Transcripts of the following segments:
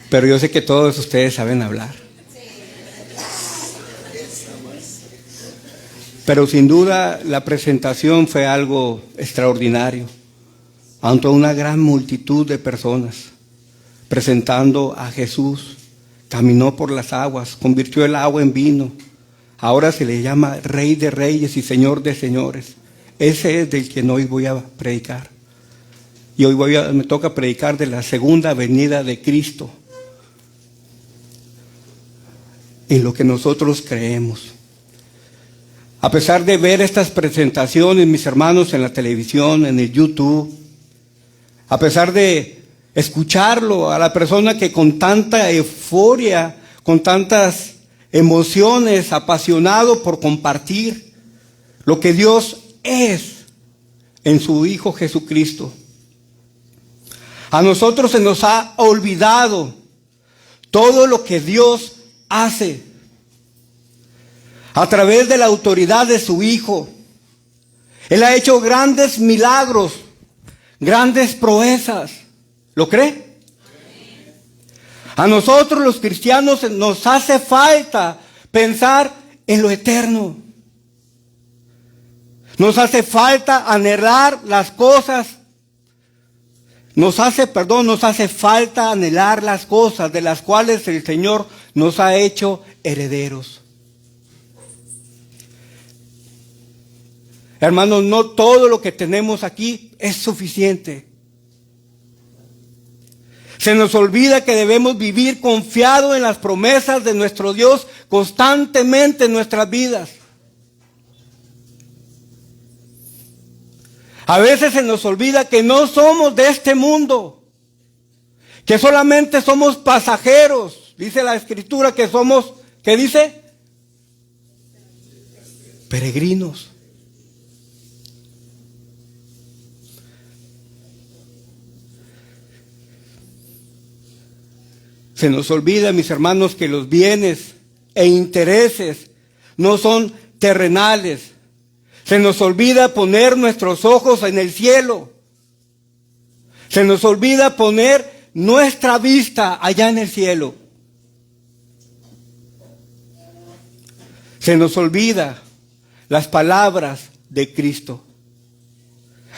Pero yo sé que todos ustedes saben hablar. Pero sin duda la presentación fue algo extraordinario. Ante una gran multitud de personas, presentando a Jesús, caminó por las aguas, convirtió el agua en vino. Ahora se le llama Rey de Reyes y Señor de Señores. Ese es del que hoy voy a predicar. Y hoy me toca predicar de la segunda venida de Cristo, en lo que nosotros creemos. A pesar de ver estas presentaciones, mis hermanos, en la televisión, en el YouTube, a pesar de escucharlo a la persona que con tanta euforia, con tantas emociones, apasionado por compartir lo que Dios es en su Hijo Jesucristo, a nosotros se nos ha olvidado todo lo que Dios hace a través de la autoridad de su Hijo. Él ha hecho grandes milagros, grandes proezas. ¿Lo cree? A nosotros los cristianos nos hace falta pensar en lo eterno. Nos hace falta anhelar las cosas. Nos hace falta anhelar las cosas de las cuales el Señor nos ha hecho herederos. Hermanos, no todo lo que tenemos aquí es suficiente. Se nos olvida que debemos vivir confiados en las promesas de nuestro Dios constantemente en nuestras vidas. A veces se nos olvida que no somos de este mundo, que solamente somos pasajeros. Dice la Escritura que somos, ¿qué dice? Peregrinos. Se nos olvida, mis hermanos, que los bienes e intereses no son terrenales. Se nos olvida poner nuestros ojos en el cielo. Se nos olvida poner nuestra vista allá en el cielo. Se nos olvida las palabras de Cristo.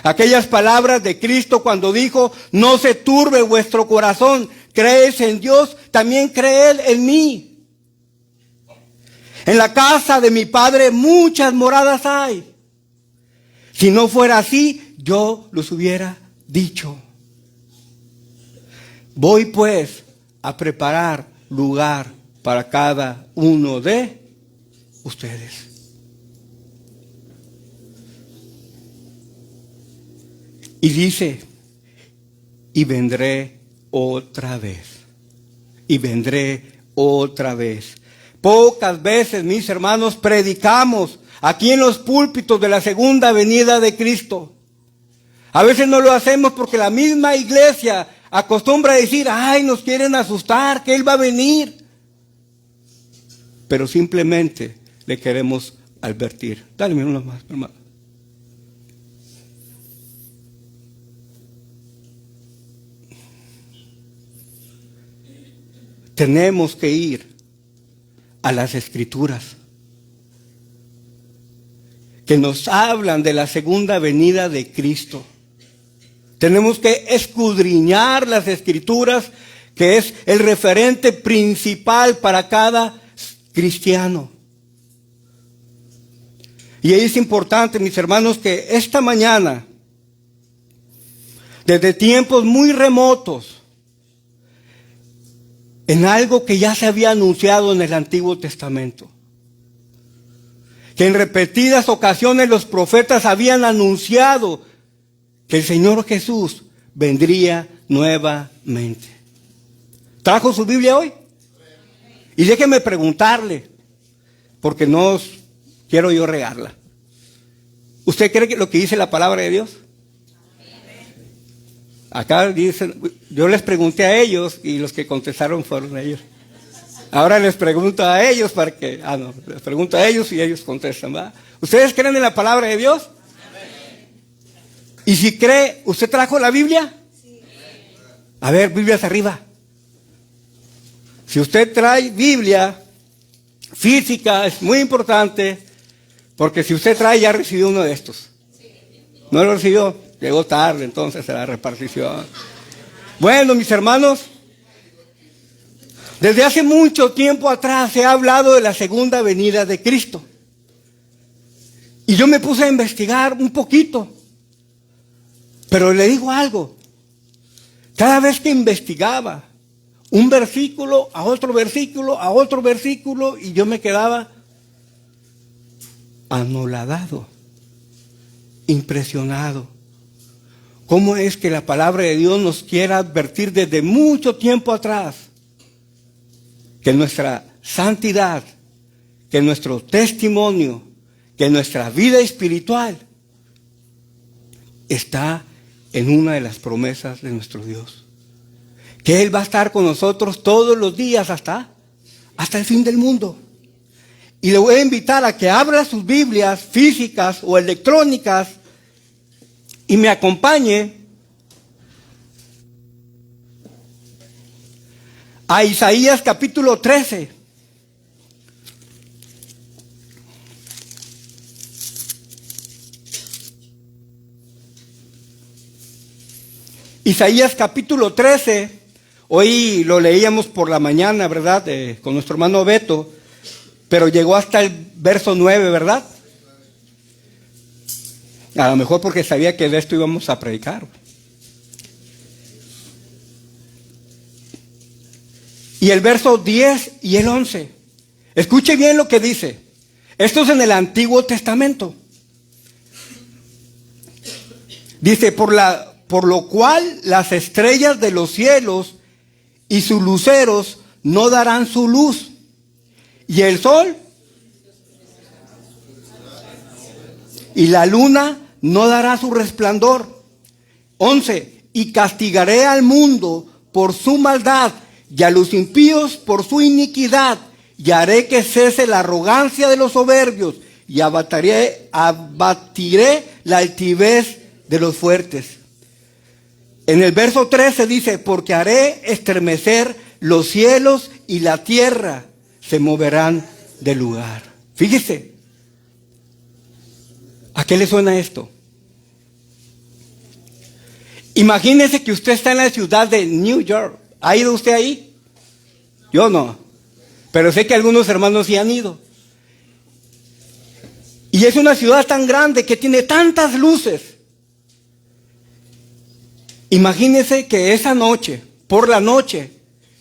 Aquellas palabras de Cristo cuando dijo: no se turbe vuestro corazón, crees en Dios, también creed en mí. En la casa de mi Padre muchas moradas hay. Si no fuera así, yo los hubiera dicho. Voy pues a preparar lugar para cada uno de ustedes. Y dice: y vendré otra vez. Y vendré otra vez. Pocas veces, mis hermanos, predicamos aquí en los púlpitos de la segunda venida de Cristo. A veces no lo hacemos porque la misma iglesia acostumbra a decir: ay, nos quieren asustar, que Él va a venir. Pero simplemente le queremos advertir. Dale uno más, hermano. Tenemos que ir a las Escrituras que nos hablan de la segunda venida de Cristo. Tenemos que escudriñar las Escrituras, que es el referente principal para cada cristiano. Y es importante, mis hermanos, que esta mañana, desde tiempos muy remotos, en algo que ya se había anunciado en el Antiguo Testamento, que en repetidas ocasiones los profetas habían anunciado que el Señor Jesús vendría nuevamente. ¿Trajo su Biblia hoy? Y déjeme preguntarle, porque no quiero yo regarla. ¿Usted cree que lo que dice la palabra de Dios? Acá dicen, yo les pregunté a ellos y los que contestaron fueron ellos. Ahora les pregunto a ellos para que, les pregunto a ellos y ellos contestan, ¿verdad? ¿Ustedes creen en la palabra de Dios? Amén. Y si cree, ¿usted trajo la Biblia? Sí. A ver, Biblias arriba. Si usted trae Biblia física, es muy importante, porque si usted trae, ya recibió uno de estos. ¿No lo recibió? Llegó tarde entonces a la repartición. Bueno, mis hermanos, desde hace mucho tiempo atrás se ha hablado de la segunda venida de Cristo. Y yo me puse a investigar un poquito. Pero le digo algo. Cada vez que investigaba un versículo, a otro versículo, a otro versículo, y yo me quedaba anoladado, impresionado. ¿Cómo es que la palabra de Dios nos quiere advertir desde mucho tiempo atrás que nuestra santidad, que nuestro testimonio, que nuestra vida espiritual está en una de las promesas de nuestro Dios? Que Él va a estar con nosotros todos los días hasta el fin del mundo. Y le voy a invitar a que abra sus Biblias físicas o electrónicas y me acompañe a Isaías capítulo 13. Isaías capítulo 13, hoy lo leíamos por la mañana, ¿verdad? Con nuestro hermano Beto, pero llegó hasta el verso 9, ¿verdad? A lo mejor porque sabía que de esto íbamos a predicar. Y el verso 10 y el 11. Escuche bien lo que dice. Esto es en el Antiguo Testamento. Dice, por lo cual las estrellas de los cielos y sus luceros no darán su luz, y el sol y la luna no dará su resplandor. 11. Y castigaré al mundo por su maldad y a los impíos por su iniquidad, y haré que cese la arrogancia de los soberbios, y abatiré la altivez de los fuertes. En el verso 13 dice, porque haré estremecer los cielos y la tierra se moverán del lugar. Fíjese, ¿a qué le suena esto? Imagínese que usted está en la ciudad de New York. ¿Ha ido usted ahí? Yo no, pero sé que algunos hermanos sí han ido. Y es una ciudad tan grande que tiene tantas luces. Imagínese que esa noche, por la noche,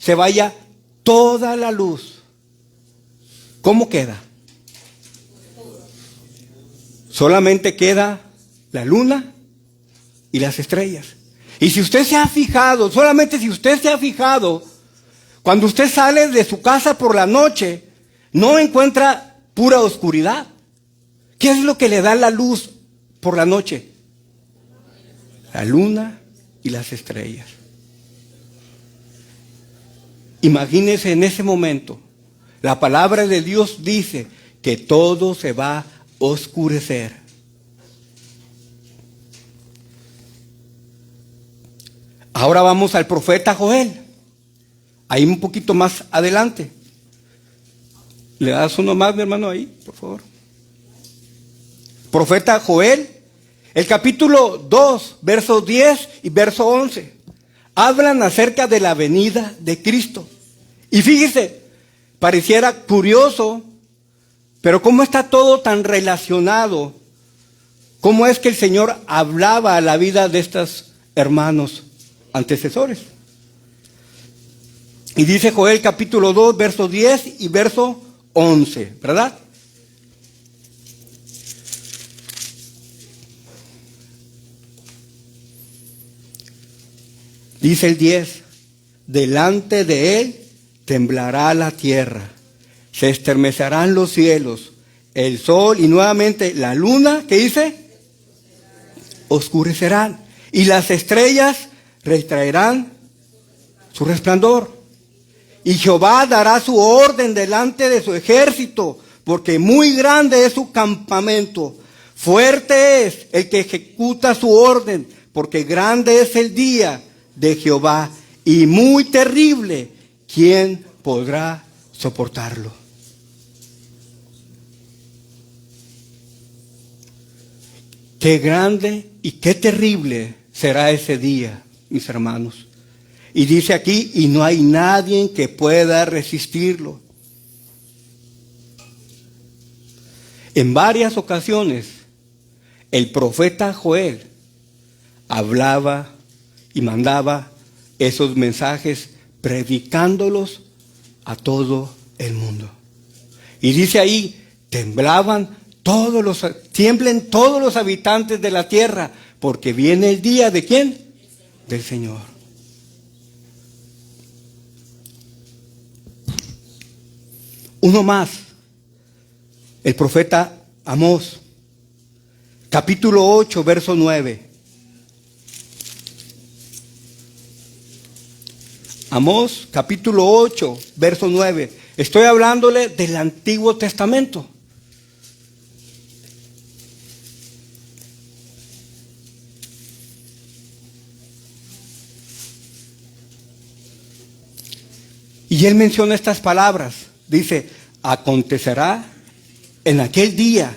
se vaya toda la luz. ¿Cómo queda? Solamente queda la luna y las estrellas. Y si usted se ha fijado, solamente si usted se ha fijado, cuando usted sale de su casa por la noche, no encuentra pura oscuridad. ¿Qué es lo que le da la luz por la noche? La luna y las estrellas. Imagínese en ese momento, la palabra de Dios dice que todo se va a oscurecer. Ahora vamos al profeta Joel, ahí un poquito más adelante. ¿Le das uno más, mi hermano, ahí, por favor? Profeta Joel, el capítulo 2, versos 10 y verso 11, hablan acerca de la venida de Cristo. Y fíjese, pareciera curioso, pero cómo está todo tan relacionado. ¿Cómo es que el Señor hablaba a la vida de estos hermanos antecesores? Y dice Joel capítulo 2, verso 10 y verso 11, ¿verdad? Dice el 10, delante de él temblará la tierra, se estremecerán los cielos, el sol y nuevamente la luna, ¿qué dice? Oscurecerán, y las estrellas retraerán su resplandor. Y Jehová dará su orden delante de su ejército, porque muy grande es su campamento. Fuerte es el que ejecuta su orden, porque grande es el día de Jehová y muy terrible. ¿Quién podrá soportarlo. Qué grande y qué terrible será ese día, mis hermanos. Y dice aquí, y no hay nadie que pueda resistirlo. En varias ocasiones, el profeta Joel hablaba y mandaba esos mensajes predicándolos a todo el mundo. Y dice ahí, tiemblen todos los habitantes de la tierra, porque viene el día ¿de quién? Del Señor. Uno más, el profeta Amós, capítulo 8, verso 9. Amós, capítulo 8, verso 9. Estoy hablándole del Antiguo Testamento. Y él menciona estas palabras. Dice, acontecerá en aquel día,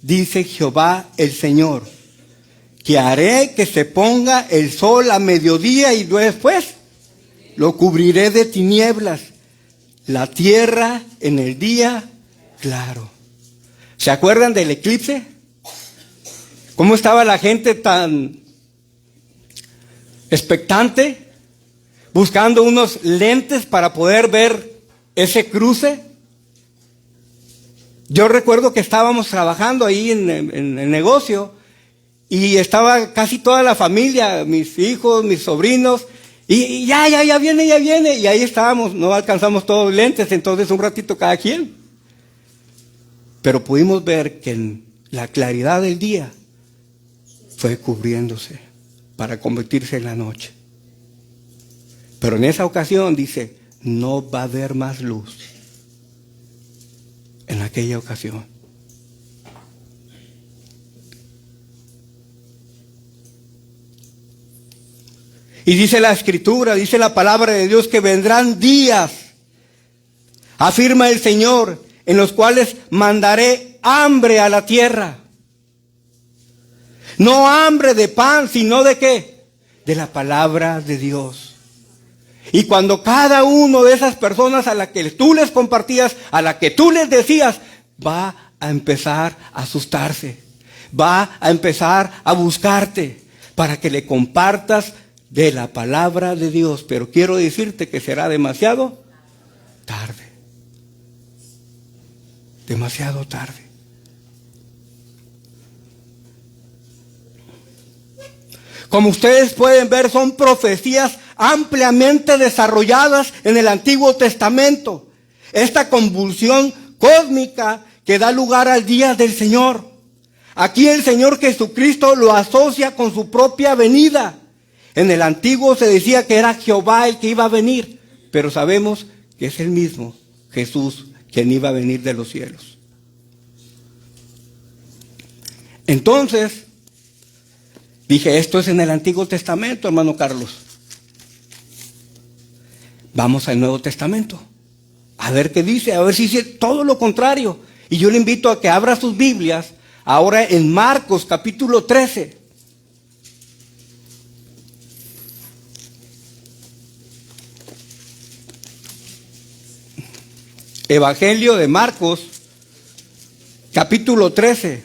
dice Jehová el Señor, que haré que se ponga el sol a mediodía y después lo cubriré de tinieblas, la tierra en el día claro. ¿Se acuerdan del eclipse? ¿Cómo estaba la gente tan expectante? Buscando unos lentes para poder ver ese cruce. Yo recuerdo que estábamos trabajando ahí en el negocio y estaba casi toda la familia, mis hijos, mis sobrinos, y ya viene, y ahí estábamos, no alcanzamos todos los lentes, entonces un ratito cada quien. Pero pudimos ver que en la claridad del día fue cubriéndose para convertirse en la noche. Pero en esa ocasión dice, no va a haber más luz. En aquella ocasión. Y dice la Escritura, dice la palabra de Dios, que vendrán días, afirma el Señor, en los cuales mandaré hambre a la tierra. No hambre de pan, sino ¿de qué? De la palabra de Dios. Y cuando cada uno de esas personas a las que tú les compartías, a las que tú les decías, va a empezar a asustarse, va a empezar a buscarte para que le compartas de la palabra de Dios. Pero quiero decirte que será demasiado tarde. Demasiado tarde. Como ustedes pueden ver, son profecías ampliamente desarrolladas en el Antiguo Testamento. Esta convulsión cósmica que da lugar al día del Señor. Aquí el Señor Jesucristo lo asocia con su propia venida. En el Antiguo se decía que era Jehová el que iba a venir, pero sabemos que es el mismo Jesús quien iba a venir de los cielos. Entonces, dije, esto es en el Antiguo Testamento, hermano Carlos. Vamos al Nuevo Testamento, a ver qué dice, a ver si dice todo lo contrario. Y yo le invito a que abra sus Biblias, ahora en Marcos capítulo 13. Evangelio de Marcos, capítulo 13.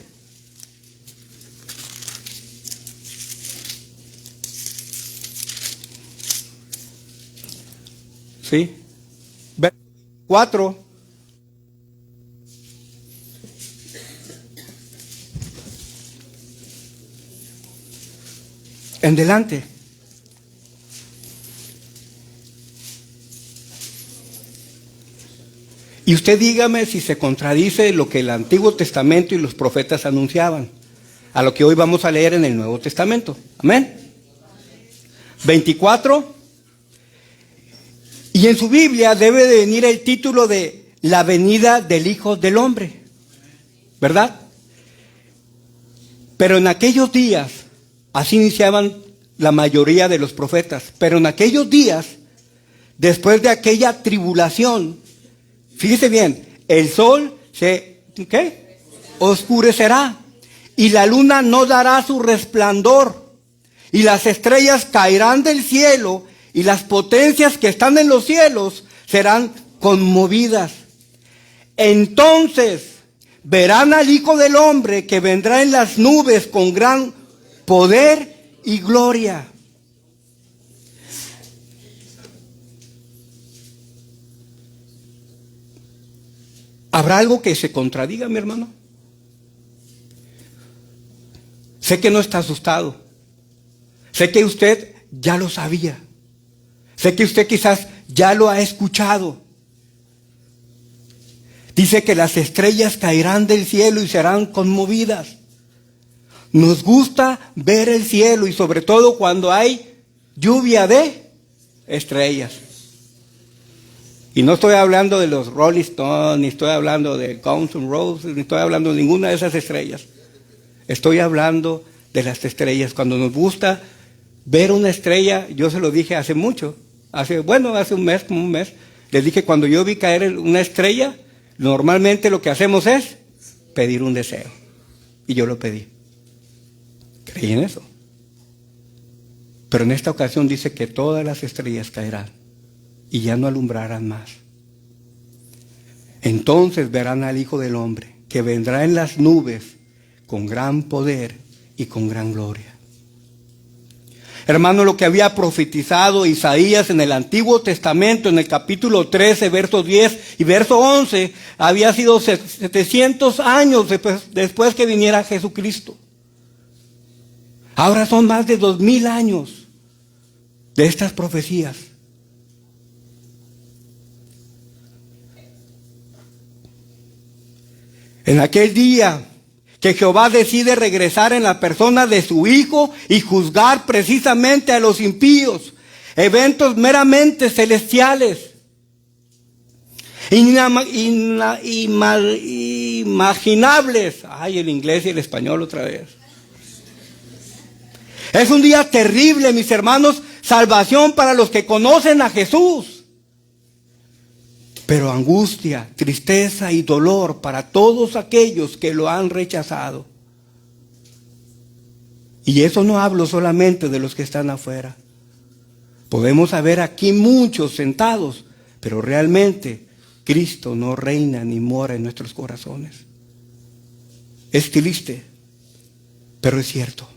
¿Sí? 4. En delante. Y usted dígame si se contradice lo que el Antiguo Testamento y los profetas anunciaban, a lo que hoy vamos a leer en el Nuevo Testamento. Amén. 24. Y en su Biblia debe de venir el título de la venida del Hijo del Hombre, ¿verdad? Pero en aquellos días, así iniciaban la mayoría de los profetas, pero en aquellos días después de aquella tribulación, fíjese bien, el sol se, ¿qué? Oscurecerá, y la luna no dará su resplandor, y las estrellas caerán del cielo, y las potencias que están en los cielos serán conmovidas. Entonces verán al Hijo del Hombre que vendrá en las nubes con gran poder y gloria. ¿Habrá algo que se contradiga, mi hermano? Sé que no está asustado. Sé que usted ya lo sabía. Sé que usted quizás ya lo ha escuchado. Dice que las estrellas caerán del cielo y serán conmovidas. Nos gusta ver el cielo y sobre todo cuando hay lluvia de estrellas. Y no estoy hablando de los Rolling Stones, ni estoy hablando de Guns N' Roses, ni estoy hablando de ninguna de esas estrellas. Estoy hablando de las estrellas. Cuando nos gusta ver una estrella, yo se lo dije hace mucho, hace un mes, como un mes, les dije, cuando yo vi caer una estrella, normalmente lo que hacemos es pedir un deseo. Y yo lo pedí. Creí en eso. Pero en esta ocasión dice que todas las estrellas caerán y ya no alumbrarán más. Entonces verán al Hijo del Hombre, que vendrá en las nubes con gran poder y con gran gloria. Hermano, lo que había profetizado Isaías en el Antiguo Testamento, en el capítulo 13, verso 10 y verso 11, había sido 700 años después que viniera Jesucristo. Ahora son más de 2000 años de estas profecías. En aquel día que Jehová decide regresar en la persona de su Hijo y juzgar precisamente a los impíos, eventos meramente celestiales, inimaginables. Ay, el inglés y el español otra vez. Es un día terrible, mis hermanos, salvación para los que conocen a Jesús. Pero angustia, tristeza y dolor para todos aquellos que lo han rechazado. Y eso no hablo solamente de los que están afuera. Podemos haber aquí muchos sentados, pero realmente Cristo no reina ni mora en nuestros corazones. Es triste, pero es cierto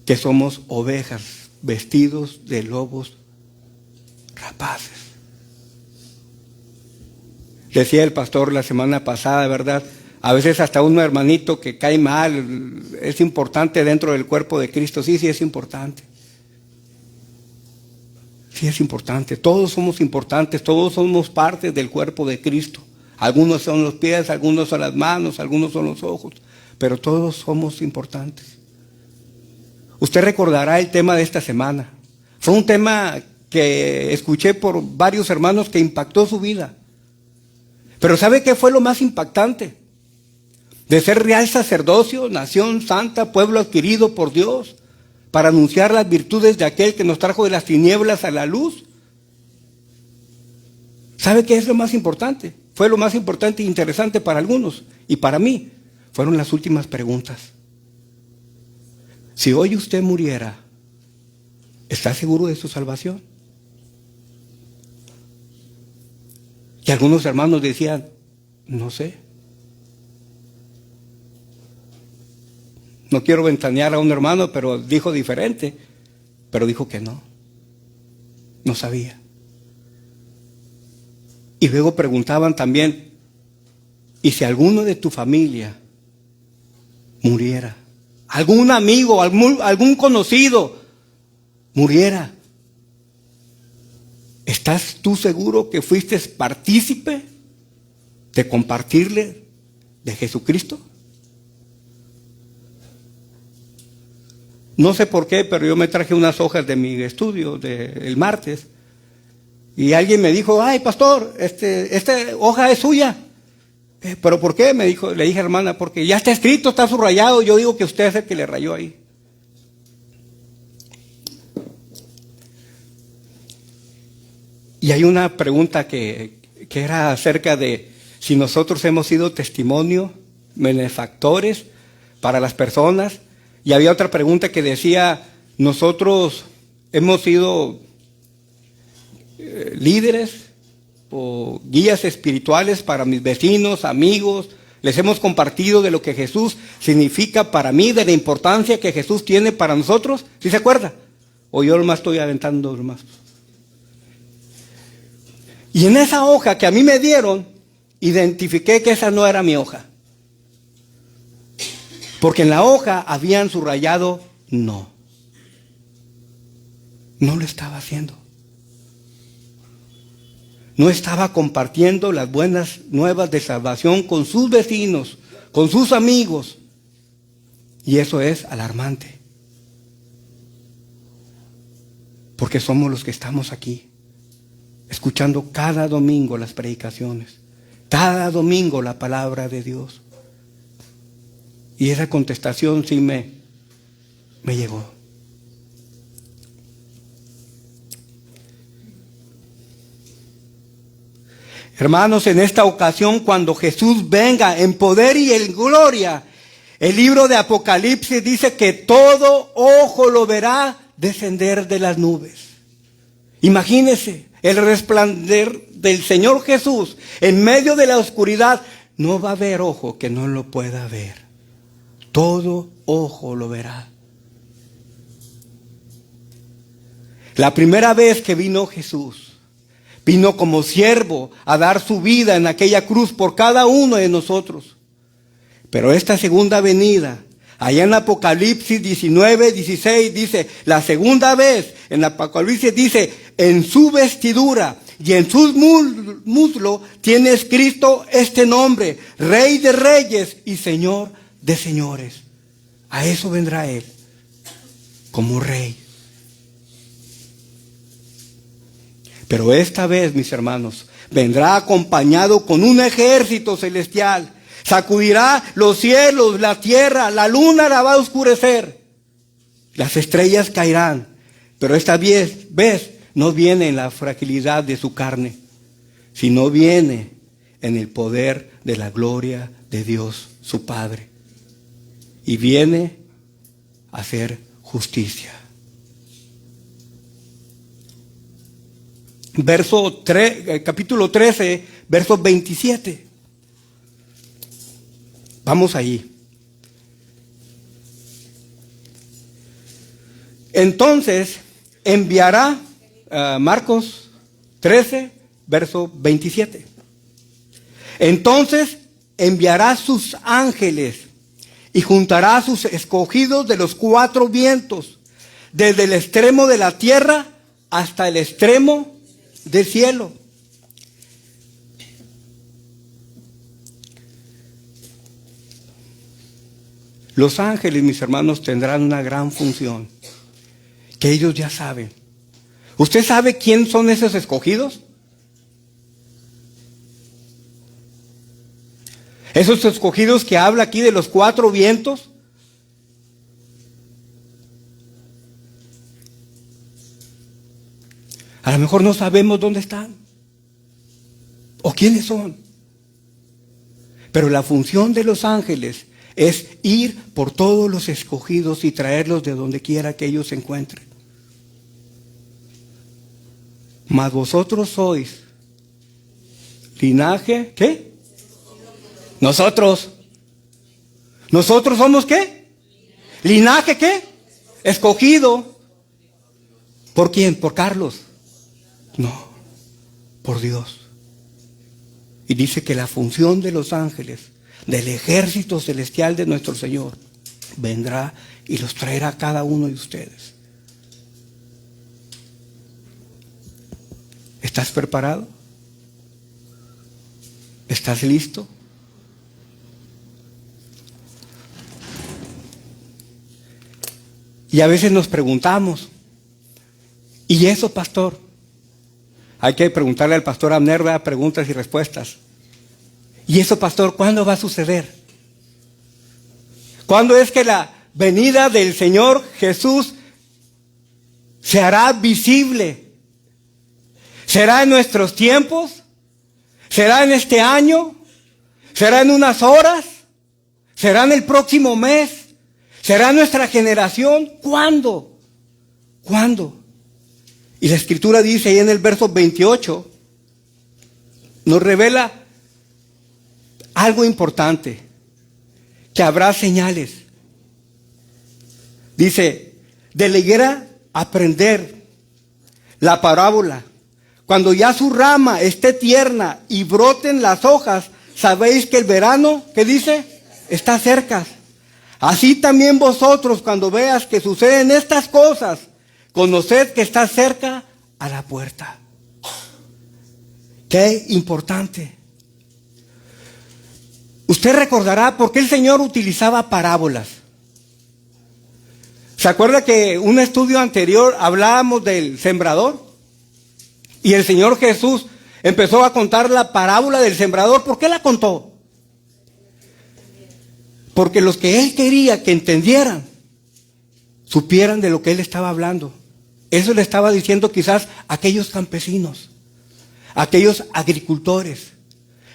que somos ovejas vestidos de lobos rapaces. Decía el pastor la semana pasada, ¿verdad? A veces hasta un hermanito que cae mal es importante dentro del cuerpo de Cristo. Sí, es importante. Sí es importante. Todos somos importantes, todos somos parte del cuerpo de Cristo. Algunos son los pies, algunos son las manos, algunos son los ojos, pero todos somos importantes. Usted recordará el tema de esta semana. Fue un tema que escuché por varios hermanos que impactó su vida. Pero ¿sabe qué fue lo más impactante? De ser real sacerdocio, nación santa, pueblo adquirido por Dios, para anunciar las virtudes de aquel que nos trajo de las tinieblas a la luz. ¿Sabe qué es lo más importante? Fue lo más importante e interesante para algunos, y para mí fueron las últimas preguntas. Si hoy usted muriera, ¿está seguro de su salvación? Y algunos hermanos decían, no sé. No quiero ventanear a un hermano, pero dijo diferente. Pero dijo que no. No sabía. Y luego preguntaban también, ¿y si alguno de tu familia muriera? ¿Algún amigo, algún conocido muriera? ¿Estás tú seguro que fuiste partícipe de compartirle de Jesucristo? No sé por qué, pero yo me traje unas hojas de mi estudio del martes y alguien me dijo, ay pastor, esta hoja es suya. ¿Pero por qué? Le dije, hermana, porque ya está escrito, está subrayado, yo digo que usted es el que le rayó ahí. Y hay una pregunta que era acerca de si nosotros hemos sido testimonio, benefactores para las personas. Y había otra pregunta que decía, nosotros hemos sido líderes o guías espirituales para mis vecinos, amigos. Les hemos compartido de lo que Jesús significa para mí, de la importancia que Jesús tiene para nosotros. ¿Sí se acuerda? O yo nomás estoy aventando nomás. Y en esa hoja que a mí me dieron, identifiqué que esa no era mi hoja. Porque en la hoja habían subrayado no. No lo estaba haciendo. No estaba compartiendo las buenas nuevas de salvación con sus vecinos, con sus amigos. Y eso es alarmante. Porque somos los que estamos aquí, escuchando cada domingo las predicaciones, cada domingo la palabra de Dios. Y esa contestación sí me llegó. Hermanos, en esta ocasión, cuando Jesús venga en poder y en gloria, el libro de Apocalipsis dice que todo ojo lo verá descender de las nubes. Imagínese el resplandor del Señor Jesús en medio de la oscuridad. No va a haber ojo que no lo pueda ver. Todo ojo lo verá. La primera vez que vino Jesús, vino como siervo a dar su vida en aquella cruz por cada uno de nosotros. Pero esta segunda venida, allá en Apocalipsis 19:16 dice, la segunda vez, en Apocalipsis dice, en su vestidura y en sus muslos tiene escrito este nombre, Rey de Reyes y Señor de Señores. A eso vendrá Él, como Rey. Pero esta vez, mis hermanos, vendrá acompañado con un ejército celestial. Sacudirá los cielos, la tierra, la luna la va a oscurecer. Las estrellas caerán. Pero esta vez no viene en la fragilidad de su carne, sino viene en el poder de la gloria de Dios, su Padre. Y viene a hacer justicia. Capítulo 13, verso 27. Vamos ahí. Entonces enviará, Marcos 13, verso 27. Entonces enviará sus ángeles y juntará a sus escogidos de los cuatro vientos, desde el extremo de la tierra hasta el extremo del cielo. Los ángeles, mis hermanos, tendrán una gran función que ellos ya saben. ¿Usted sabe quién son esos escogidos? Esos escogidos que habla aquí de los cuatro vientos. A lo mejor no sabemos dónde están o quiénes son. Pero la función de los ángeles es ir por todos los escogidos y traerlos de donde quiera que ellos se encuentren. Mas vosotros sois linaje, ¿qué? Nosotros somos ¿qué? Linaje, ¿qué? Escogido. ¿Por quién? ¿Por Carlos? No, por Dios. Y dice que la función de los ángeles, del ejército celestial de nuestro Señor, vendrá y los traerá a cada uno de ustedes. ¿Estás preparado? ¿Estás listo? Y a veces nos preguntamos, ¿y eso, pastor? Hay que preguntarle al pastor Abner, ¿verdad? Preguntas y respuestas. ¿Y eso, pastor, cuándo va a suceder? ¿Cuándo es que la venida del Señor Jesús se hará visible? ¿Será en nuestros tiempos? ¿Será en este año? ¿Será en unas horas? ¿Será en el próximo mes? ¿Será nuestra generación? ¿Cuándo? ¿Cuándo? Y la Escritura dice ahí en el verso 28, nos revela algo importante, que habrá señales. Dice, de la higuera aprender la parábola. Cuando ya su rama esté tierna y broten las hojas, sabéis que el verano, ¿qué dice? Está cerca. Así también vosotros, cuando veas que suceden estas cosas, conoced que está cerca a la puerta. Qué importante. Usted recordará por qué el Señor utilizaba parábolas. ¿Se acuerda que un estudio anterior hablábamos del sembrador? Y el Señor Jesús empezó a contar la parábola del sembrador. ¿Por qué la contó? Porque los que Él quería que entendieran, supieran de lo que Él estaba hablando. Eso le estaba diciendo quizás a aquellos campesinos, a aquellos agricultores.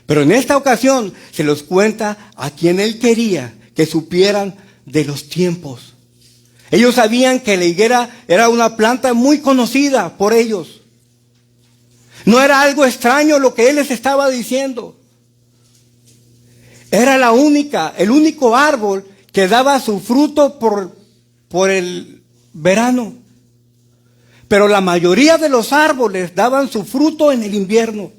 Pero en esta ocasión se los cuenta a quien Él quería que supieran de los tiempos. Ellos sabían que la higuera era una planta muy conocida por ellos. No era algo extraño lo que Él les estaba diciendo. Era el único árbol que daba su fruto por el verano. Pero la mayoría de los árboles daban su fruto en el invierno.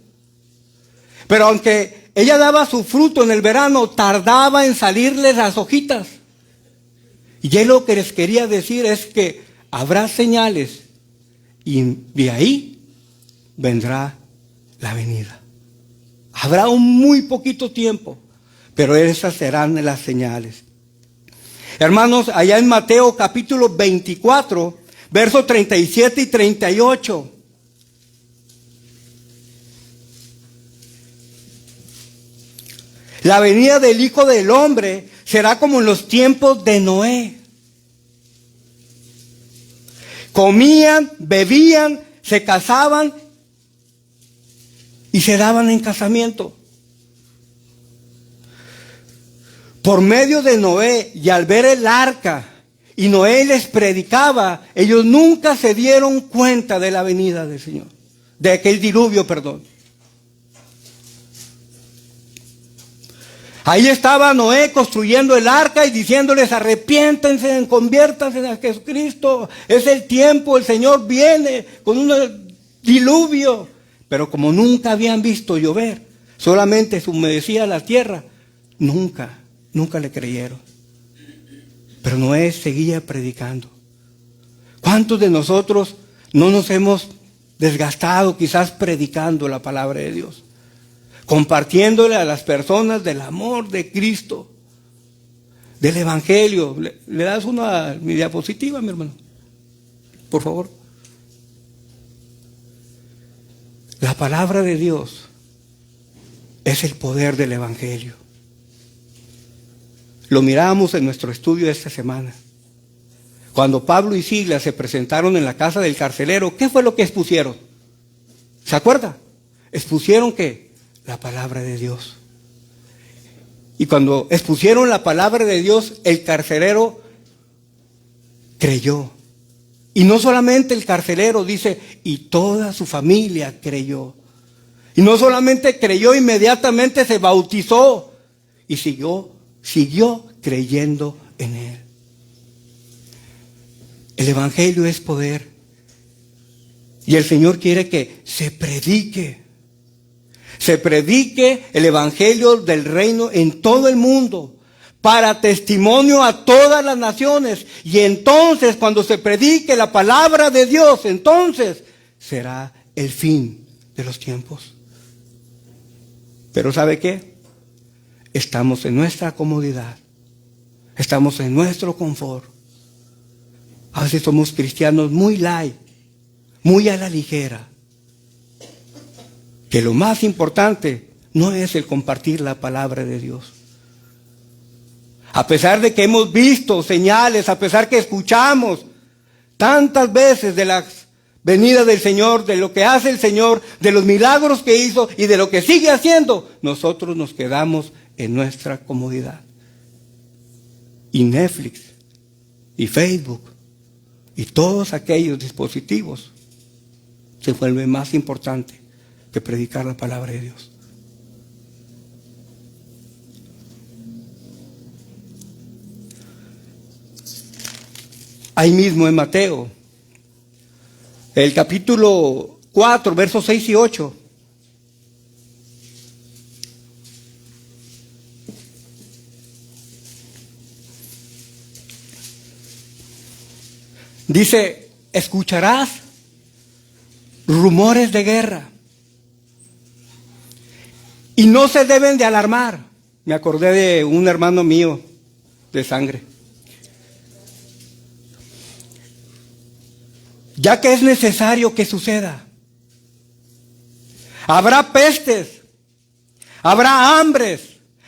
Pero aunque ella daba su fruto en el verano, tardaba en salirles las hojitas. Y Él lo que les quería decir es que habrá señales y de ahí vendrá la venida. Habrá un muy poquito tiempo, pero esas serán las señales. Hermanos, allá en Mateo capítulo 24, versos 37 y 38. La venida del Hijo del Hombre será como en los tiempos de Noé. Comían, bebían, se casaban y se daban en casamiento. Por medio de Noé, y al ver el arca, y Noé les predicaba, ellos nunca se dieron cuenta de la venida del Señor, de aquel diluvio, perdón. Ahí estaba Noé construyendo el arca y diciéndoles: arrepiéntense, conviértanse a Jesucristo, es el tiempo, el Señor viene con un diluvio. Pero como nunca habían visto llover, solamente se humedecía la tierra, nunca le creyeron. Pero Noé seguía predicando. ¿Cuántos de nosotros no nos hemos desgastado quizás predicando la palabra de Dios? Compartiéndole a las personas del amor de Cristo, del Evangelio. ¿Le das mi diapositiva, mi hermano? Por favor. La palabra de Dios es el poder del Evangelio. Lo miramos en nuestro estudio de esta semana. Cuando Pablo y Silas se presentaron en la casa del carcelero, ¿qué fue lo que expusieron? ¿Se acuerda? Expusieron ¿qué? La palabra de Dios. Y cuando expusieron la palabra de Dios, el carcelero creyó. Y no solamente el carcelero, dice, y toda su familia creyó. Y no solamente creyó, inmediatamente se bautizó y siguió creyendo en Él. El Evangelio es poder. Y el Señor quiere que se predique el Evangelio del reino en todo el mundo, para testimonio a todas las naciones. Y entonces, cuando se predique la palabra de Dios, entonces será el fin de los tiempos. Pero ¿sabe qué? Estamos en nuestra comodidad, estamos en nuestro confort. A veces somos cristianos muy light, muy a la ligera. Que lo más importante no es el compartir la palabra de Dios. A pesar de que hemos visto señales, a pesar que escuchamos tantas veces de las venida del Señor, de lo que hace el Señor, de los milagros que hizo y de lo que sigue haciendo, nosotros nos quedamos en nuestra comodidad. Y Netflix, y Facebook, y todos aquellos dispositivos se vuelven más importante que predicar la palabra de Dios. Ahí mismo en Mateo, el capítulo 4, versos 6 y 8. Dice, escucharás rumores de guerra y no se deben de alarmar. Me acordé de un hermano mío de sangre. Ya que es necesario que suceda. Habrá pestes, habrá hambres,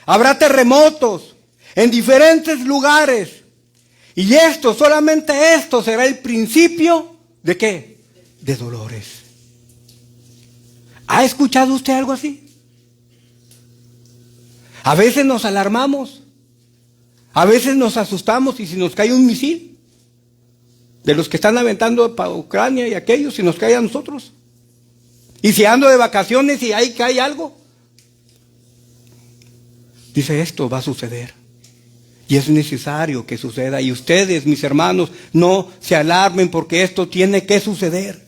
habrá terremotos en diferentes lugares. Y solamente esto será el principio ¿de qué? De dolores. ¿Ha escuchado usted algo así? A veces nos alarmamos, a veces nos asustamos y si nos cae un misil de los que están aventando para Ucrania y aquellos, si nos cae a nosotros. Y si ando de vacaciones y ahí cae algo. Dice, esto va a suceder. Y es necesario que suceda. Y ustedes, mis hermanos, no se alarmen porque esto tiene que suceder.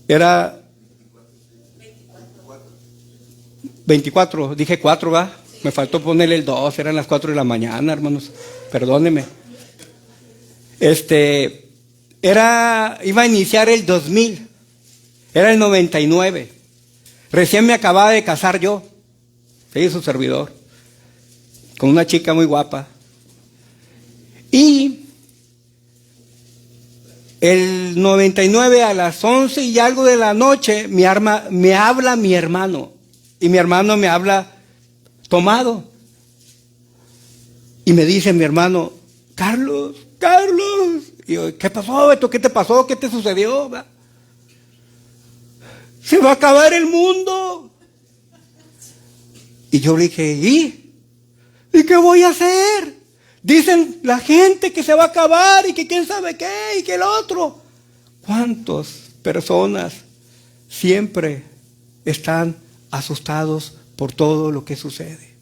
Era 24, dije 4, ¿va? Me faltó ponerle el 2, eran las 4 de la mañana, hermanos. Perdónenme. Iba a iniciar el 2000. Era el 99. Recién me acababa de casar yo. Sí, su servidor. Con una chica muy guapa. Y el 99 a las 11 y algo de la noche me habla mi hermano. Y mi hermano me habla tomado. Y me dice mi hermano, Carlos. Y yo, ¿qué pasó, Beto? ¿Qué te pasó? ¿Qué te sucedió? Se va a acabar el mundo. Y yo le dije, ¿y qué voy a hacer? Dicen la gente que se va a acabar y que quién sabe qué y que el otro. ¿Cuántas personas siempre están asustados por todo lo que sucede?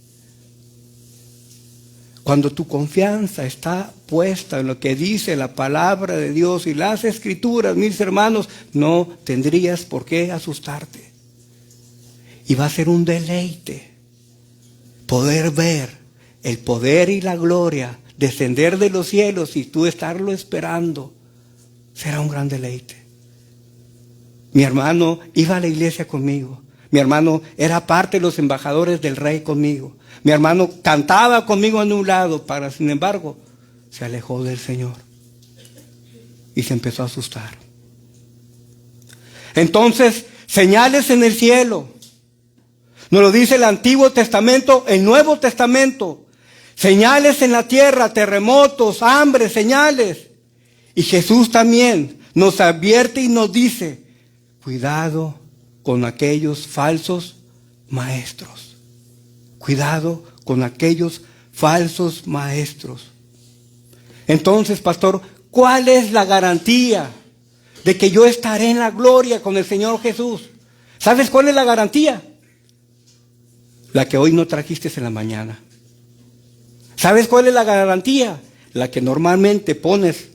Cuando tu confianza está puesta en lo que dice la palabra de Dios y las escrituras, mis hermanos, no tendrías por qué asustarte. Y va a ser un deleite poder ver el poder y la gloria descender de los cielos y tú estarlo esperando. Será un gran deleite. Mi hermano iba a la iglesia conmigo. Mi hermano era parte de los embajadores del rey conmigo. Mi hermano cantaba conmigo en un lado, sin embargo, se alejó del Señor y se empezó a asustar. Entonces, señales en el cielo. Nos lo dice el Antiguo Testamento, el Nuevo Testamento. Señales en la tierra, terremotos, hambre, señales. Y Jesús también nos advierte y nos dice, cuidado con aquellos falsos maestros. Cuidado con aquellos falsos maestros. Entonces, pastor, ¿cuál es la garantía de que yo estaré en la gloria con el Señor Jesús? ¿Sabes cuál es la garantía? La que hoy no trajiste en la mañana. ¿Sabes cuál es la garantía? La que normalmente pones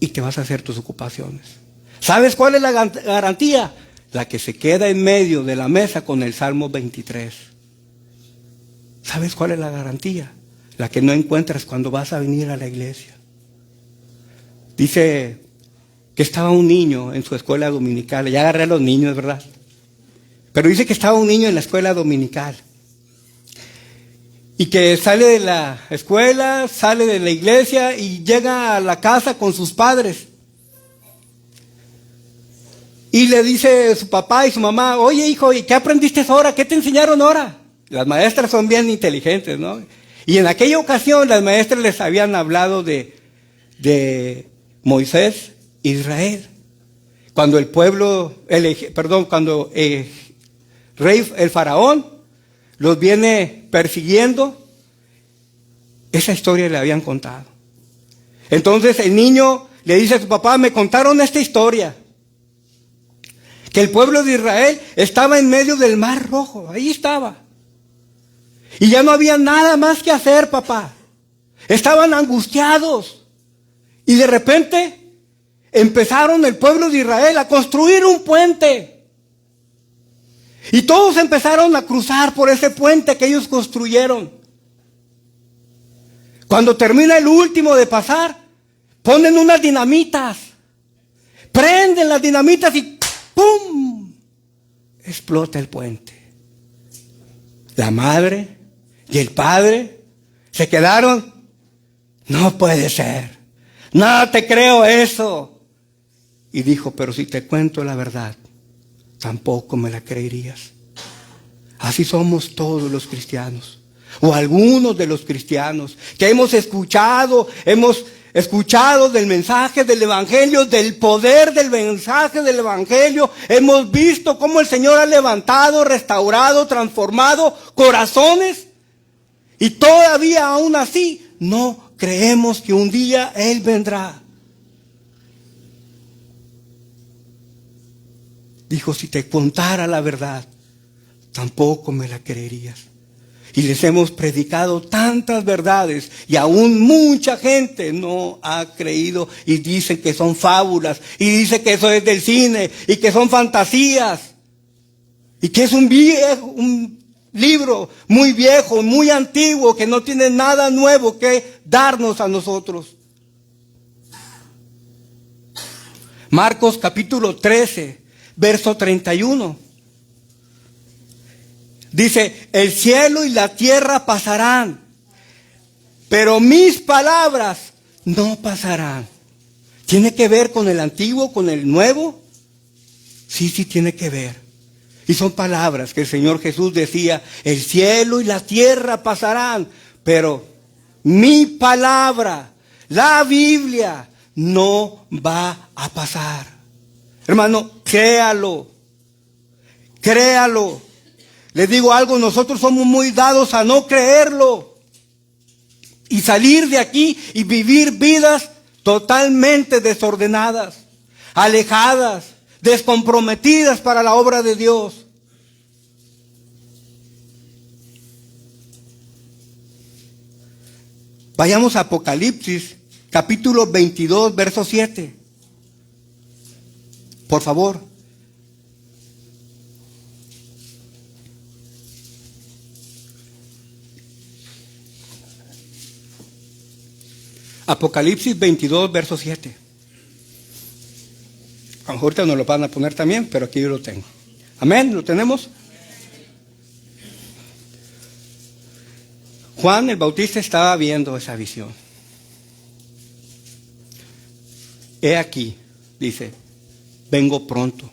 y te vas a hacer tus ocupaciones. ¿Sabes cuál es la garantía? La que se queda en medio de la mesa con el Salmo 23. ¿Sabes cuál es la garantía? La que no encuentras cuando vas a venir a la iglesia. Dice que estaba un niño en su escuela dominical. Ya agarré a los niños, ¿verdad? Pero dice que estaba un niño en la escuela dominical. Y que sale de la escuela, sale de la iglesia y llega a la casa con sus padres. Y le dice su papá y su mamá, oye hijo, ¿y qué aprendiste ahora? ¿Qué te enseñaron ahora? Las maestras son bien inteligentes, ¿no? Y en aquella ocasión las maestras les habían hablado de Moisés, Israel. Cuando el pueblo, cuando el rey, el faraón, los viene persiguiendo, esa historia le habían contado. Entonces el niño le dice a su papá, me contaron esta historia, que el pueblo de Israel estaba en medio del Mar Rojo, ahí estaba. Y ya no había nada más que hacer, papá. Estaban angustiados. Y de repente empezaron el pueblo de Israel a construir un puente. Y todos empezaron a cruzar por ese puente que ellos construyeron. Cuando termina el último de pasar, ponen unas dinamitas. Prenden las dinamitas y ¡pum! Explota el puente. La madre y el padre se quedaron. No puede ser. No te creo eso. Y dijo, pero si te cuento la verdad, tampoco me la creerías. Así somos todos los cristianos, o algunos de los cristianos, que hemos escuchado del mensaje del evangelio, del poder del mensaje del evangelio. Hemos visto cómo el Señor ha levantado, restaurado, transformado corazones. Y todavía aún así no creemos que un día Él vendrá. Dijo, si te contara la verdad, tampoco me la creerías. Y les hemos predicado tantas verdades y aún mucha gente no ha creído y dicen que son fábulas y dicen que eso es del cine y que son fantasías y que es un libro muy viejo, muy antiguo, que no tiene nada nuevo que darnos a nosotros. Marcos capítulo 13, verso 31. Dice, el cielo y la tierra pasarán, pero mis palabras no pasarán. ¿Tiene que ver con el antiguo, con el nuevo? Sí, tiene que ver. Y son palabras que el Señor Jesús decía, el cielo y la tierra pasarán, pero mi palabra, la Biblia, no va a pasar. Hermano, créalo. Créalo. Les digo algo, nosotros somos muy dados a no creerlo. Y salir de aquí y vivir vidas totalmente desordenadas, alejadas, descomprometidas para la obra de Dios. Vayamos a Apocalipsis, capítulo 22, verso 7. Por favor. Apocalipsis 22, verso 7. A lo mejor ahorita nos lo van a poner también, pero aquí yo lo tengo. Amén, ¿lo tenemos? Juan el Bautista estaba viendo esa visión. He aquí, dice, vengo pronto.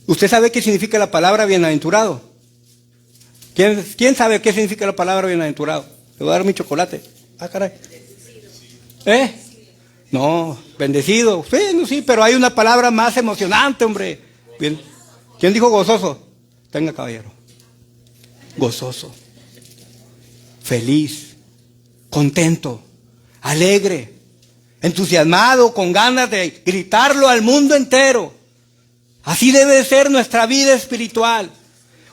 ¿Usted sabe qué significa la palabra bienaventurado? ¿Quién sabe qué significa la palabra bienaventurado? Le voy a dar mi chocolate. Ah, caray. No, bendecido. Sí, pero hay una palabra más emocionante, hombre. Bien. ¿Quién dijo gozoso? Tenga, caballero. Gozoso. Feliz. Contento. Alegre. Entusiasmado, con ganas de gritarlo al mundo entero. Así debe de ser nuestra vida espiritual.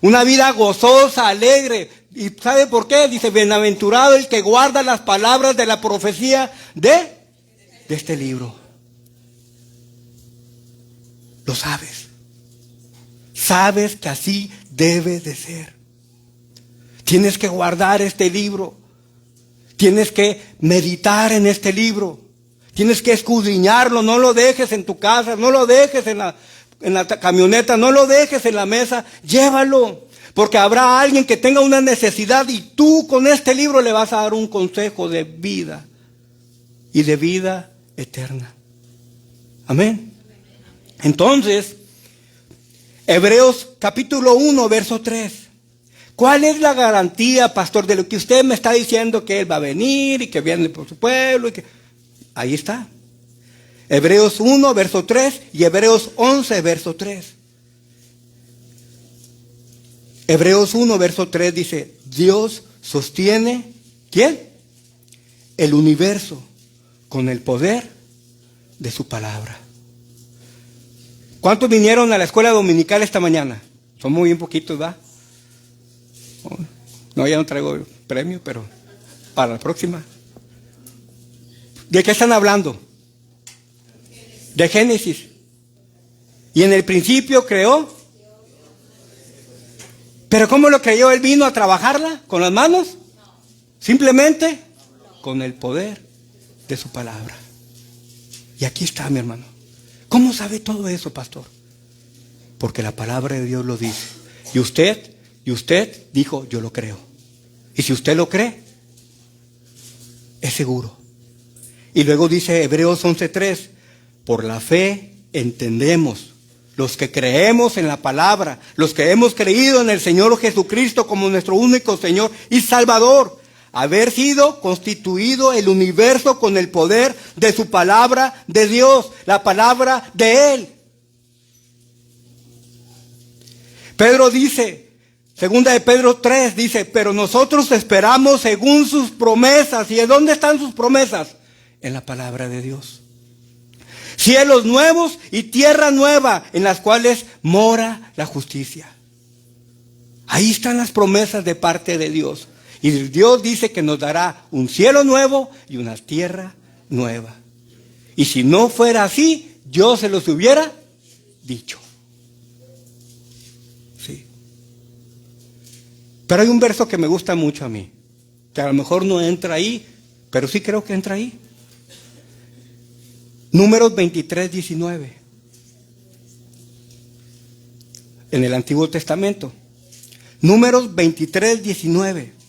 Una vida gozosa, alegre. ¿Y sabe por qué? Dice, bienaventurado el que guarda las palabras de la profecía de este libro. Lo sabes. Sabes que así debe de ser. Tienes que guardar este libro. Tienes que meditar en este libro. Tienes que escudriñarlo. No lo dejes en tu casa. No lo dejes en la camioneta. No lo dejes en la mesa. Llévalo. Porque habrá alguien que tenga una necesidad y tú con este libro le vas a dar un consejo de vida y de vida eterna. Amén. Entonces, Hebreos capítulo 1, verso 3. ¿Cuál es la garantía, pastor, de lo que usted me está diciendo, que Él va a venir y que viene por su pueblo? Ahí está. Hebreos 1, verso 3 y Hebreos 11, verso 3. Hebreos 1, verso 3 dice, Dios sostiene, ¿quién? El universo con el poder de su palabra. ¿Cuántos vinieron a la escuela dominical esta mañana? Son muy bien poquitos, ¿va? No, ya no traigo premio, pero para la próxima. ¿De qué están hablando? De Génesis. Y en el principio creó. ¿Pero cómo lo creyó? ¿Él vino a trabajarla con las manos? Simplemente con el poder de su palabra. Y aquí está, mi hermano. ¿Cómo sabe todo eso, pastor? Porque la palabra de Dios lo dice. Y usted dijo, yo lo creo. Y si usted lo cree, es seguro. Y luego dice Hebreos 11:3, por la fe entendemos, los que creemos en la palabra, los que hemos creído en el Señor Jesucristo como nuestro único Señor y Salvador, haber sido constituido el universo con el poder de su palabra de Dios, la palabra de Él. Pedro dice, segunda de Pedro 3, dice, pero nosotros esperamos según sus promesas. ¿Y en dónde están sus promesas? En la palabra de Dios. Cielos nuevos y tierra nueva en las cuales mora la justicia. Ahí están las promesas de parte de Dios. Y Dios dice que nos dará un cielo nuevo y una tierra nueva. Y si no fuera así, yo se los hubiera dicho. Sí. Pero hay un verso que me gusta mucho a mí, que a lo mejor no entra ahí, pero sí creo que entra ahí. Números 23:19. En el Antiguo Testamento. Números 23:19.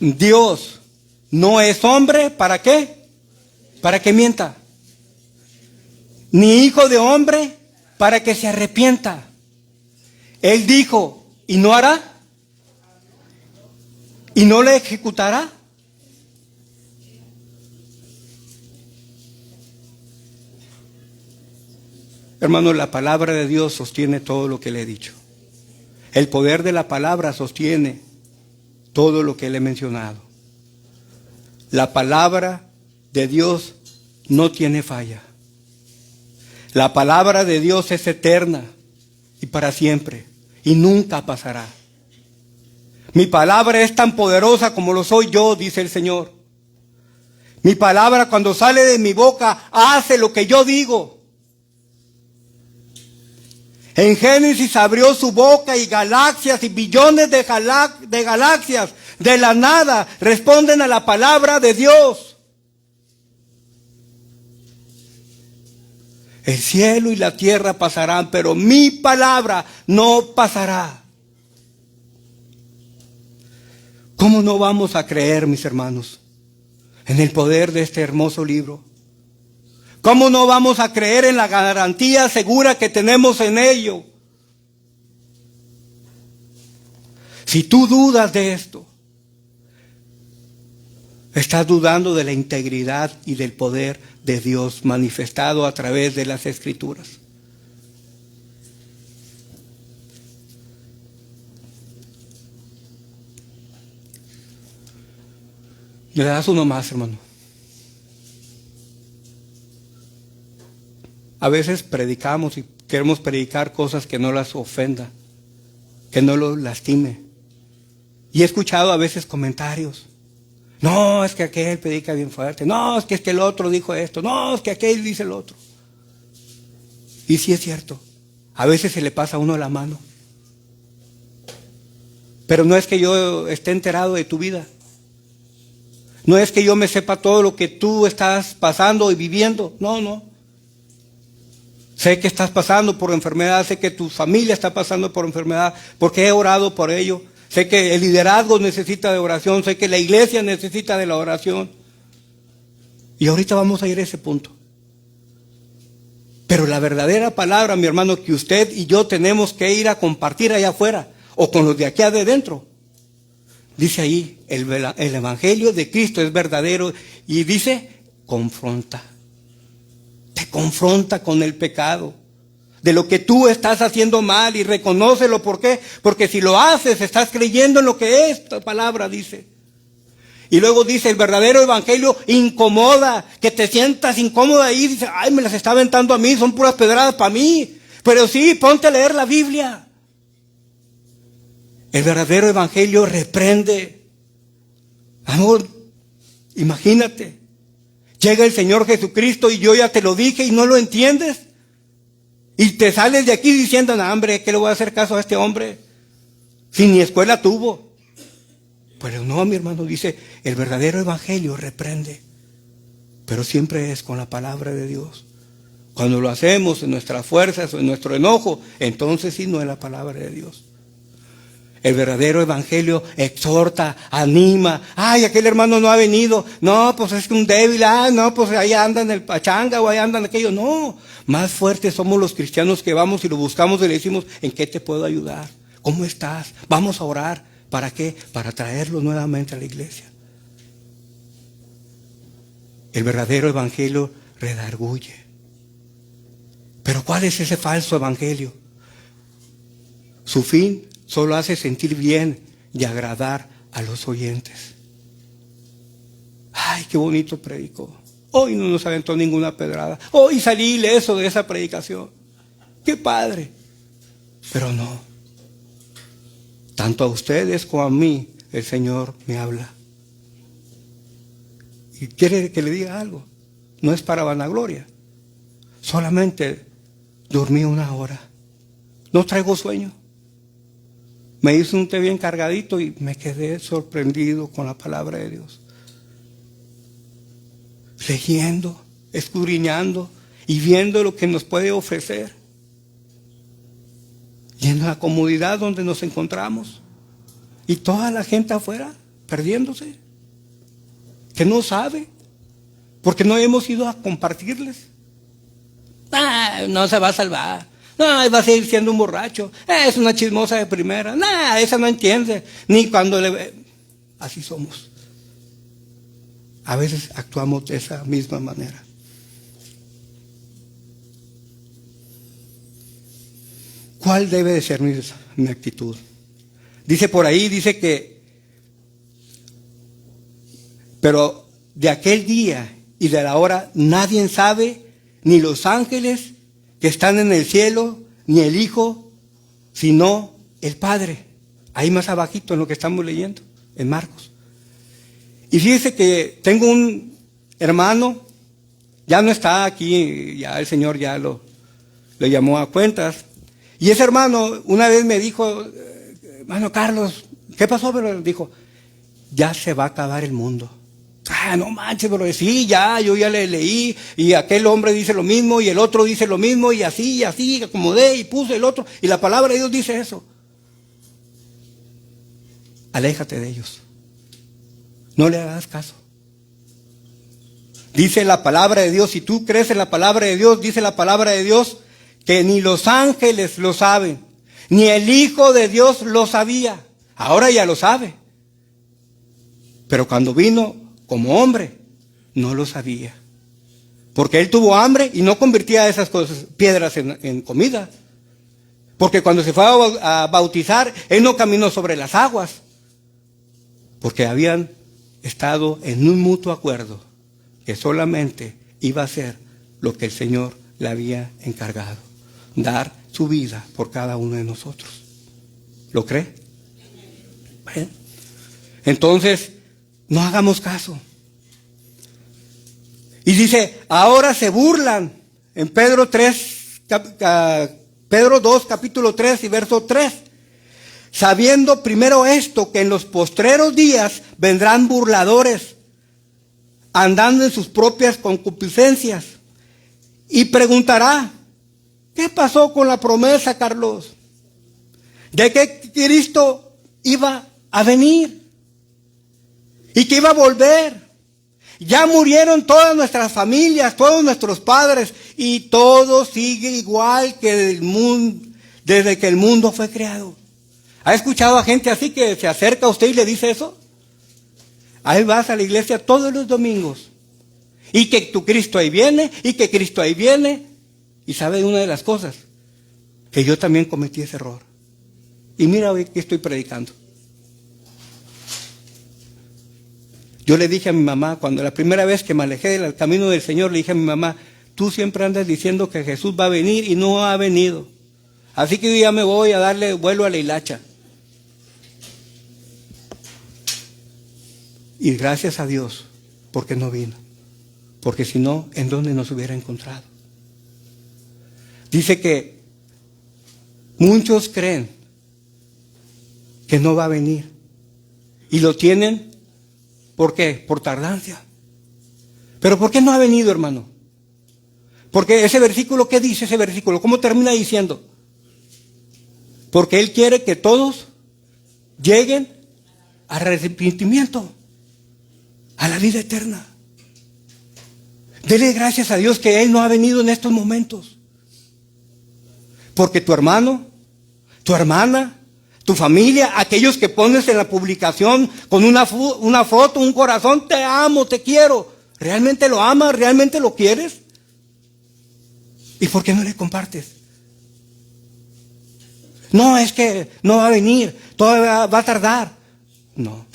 Dios no es hombre, ¿para qué? Para que mienta. Ni hijo de hombre, para que se arrepienta. Él dijo, ¿y no hará? ¿Y no le ejecutará? Hermanos, la palabra de Dios sostiene todo lo que le he dicho. El poder de la palabra sostiene todo lo que le he mencionado. La palabra de Dios no tiene falla. La palabra de Dios es eterna y para siempre y nunca pasará. Mi palabra es tan poderosa como lo soy yo, dice el Señor. Mi palabra cuando sale de mi boca hace lo que yo digo. En Génesis abrió su boca y galaxias y billones de galaxias de la nada responden a la palabra de Dios. El cielo y la tierra pasarán, pero mi palabra no pasará. ¿Cómo no vamos a creer, mis hermanos, en el poder de este hermoso libro? ¿Cómo no vamos a creer en la garantía segura que tenemos en ello? Si tú dudas de esto, estás dudando de la integridad y del poder de Dios manifestado a través de las Escrituras. ¿Me das uno más, hermano? A veces predicamos y queremos predicar cosas que no las ofenda, que no los lastime. Y he escuchado a veces comentarios. No, es que aquel predica bien fuerte. No, es que el otro dijo esto. No, es que aquel dice el otro. Y sí es cierto. A veces se le pasa a uno la mano. Pero no es que yo esté enterado de tu vida. No es que yo me sepa todo lo que tú estás pasando y viviendo. No. Sé que estás pasando por enfermedad, sé que tu familia está pasando por enfermedad, porque he orado por ello. Sé que el liderazgo necesita de oración, sé que la iglesia necesita de la oración. Y ahorita vamos a ir a ese punto. Pero la verdadera palabra, mi hermano, que usted y yo tenemos que ir a compartir allá afuera, o con los de aquí adentro. Dice ahí, el evangelio de Cristo es verdadero, y dice, confronta. Te confronta con el pecado, de lo que tú estás haciendo mal, y reconócelo. ¿Por qué? Porque si lo haces, estás creyendo en lo que esta palabra dice. Y luego dice, el verdadero evangelio incomoda, que te sientas incómoda ahí, dice, ay, me las está aventando a mí, son puras pedradas para mí. Pero sí, ponte a leer la Biblia. El verdadero evangelio reprende. Amor, imagínate, llega el Señor Jesucristo y yo ya te lo dije y no lo entiendes. Y te sales de aquí diciendo, no, hombre, ¿qué le voy a hacer caso a este hombre? Si ni escuela tuvo. Pero no, mi hermano, dice, el verdadero evangelio reprende. Pero siempre es con la palabra de Dios. Cuando lo hacemos en nuestras fuerzas o en nuestro enojo, entonces sí no es la palabra de Dios. El verdadero evangelio exhorta, anima. Ay, aquel hermano no ha venido. No, pues es un débil. Ah, no, pues ahí anda en el pachanga o ahí anda en aquello. No, más fuertes somos los cristianos que vamos y lo buscamos y le decimos, ¿en qué te puedo ayudar? ¿Cómo estás? Vamos a orar. ¿Para qué? Para traerlo nuevamente a la iglesia. El verdadero evangelio redarguye. Pero ¿cuál es ese falso evangelio? Su fin solo hace sentir bien y agradar a los oyentes. Ay, qué bonito predicó. Hoy no nos aventó ninguna pedrada. Hoy salí ileso de esa predicación. Qué padre. Pero no. Tanto a ustedes como a mí, el Señor me habla. Y quiere que le diga algo. No es para vanagloria. Solamente dormí 1 hora. No traigo sueño. Me hice un té bien cargadito y me quedé sorprendido con la palabra de Dios. Leyendo, escudriñando y viendo lo que nos puede ofrecer. Y en la comodidad donde nos encontramos. Y toda la gente afuera perdiéndose. Que no sabe. Porque no hemos ido a compartirles. Ah, no se va a salvar. No, va a seguir siendo un borracho. Es una chismosa de primera. No, esa no entiende. Ni cuando le... Así somos. A veces actuamos de esa misma manera. ¿Cuál debe de ser mi actitud? Dice por ahí, dice que, pero de aquel día y de la hora nadie sabe, ni los ángeles que están en el cielo, ni el Hijo, sino el Padre. Ahí más abajito en lo que estamos leyendo, en Marcos. Y fíjese que tengo un hermano, ya no está aquí, ya el Señor ya lo llamó a cuentas. Y ese hermano una vez me dijo, hermano Carlos, ¿qué pasó? Pero dijo, ya se va a acabar el mundo. Ah, no manches, pero sí, yo ya le leí, y aquel hombre dice lo mismo, y el otro dice lo mismo, y así, acomodé, y puse el otro, y la palabra de Dios dice eso. Aléjate de ellos. No le hagas caso. Dice la palabra de Dios, si tú crees en la palabra de Dios, dice la palabra de Dios, que ni los ángeles lo saben, ni el Hijo de Dios lo sabía. Ahora ya lo sabe. Pero cuando vino como hombre, no lo sabía. Porque él tuvo hambre y no convertía esas cosas, piedras en comida. Porque cuando se fue a bautizar, él no caminó sobre las aguas. Porque habían estado en un mutuo acuerdo que solamente iba a hacer lo que el Señor le había encargado. Dar su vida por cada uno de nosotros. ¿Lo cree? Bueno, entonces, no hagamos caso. Y dice, ahora se burlan. En Pedro 2, capítulo 3 y verso 3. Sabiendo primero esto, que en los postreros días vendrán burladores, andando en sus propias concupiscencias. Y preguntará, ¿qué pasó con la promesa, Carlos? De que Cristo iba a venir y que iba a volver Ya murieron todas nuestras familias, todos nuestros padres, y todo sigue igual que el mundo, desde que el mundo fue creado. ¿Ha escuchado a gente así que se acerca a usted y le dice eso? Ahí vas a la iglesia todos los domingos. Y que tu Cristo ahí viene, y que Cristo ahí viene. Y sabe una de las cosas, que yo también cometí ese error. Y mira hoy que estoy predicando. Yo le dije a mi mamá, cuando la primera vez que me alejé del camino del Señor, le dije a mi mamá, tú siempre andas diciendo que Jesús va a venir y no ha venido. Así que yo ya me voy a darle vuelo a la hilacha. Y gracias a Dios, porque no vino. Porque si no, ¿en dónde nos hubiera encontrado? Dice que muchos creen que no va a venir. Y lo tienen, ¿por qué? Por tardancia. Pero ¿por qué no ha venido, hermano? Porque ese versículo, ¿qué dice ese versículo? ¿Cómo termina diciendo? Porque Él quiere que todos lleguen al arrepentimiento, a la vida eterna. Dele gracias a Dios que Él no ha venido en estos momentos. Porque tu hermano, tu hermana, tu familia, aquellos que pones en la publicación con una foto, un corazón, te amo, te quiero. ¿Realmente lo amas? ¿Realmente lo quieres? ¿Y por qué no le compartes? No, es que no va a venir, todavía va a tardar. No.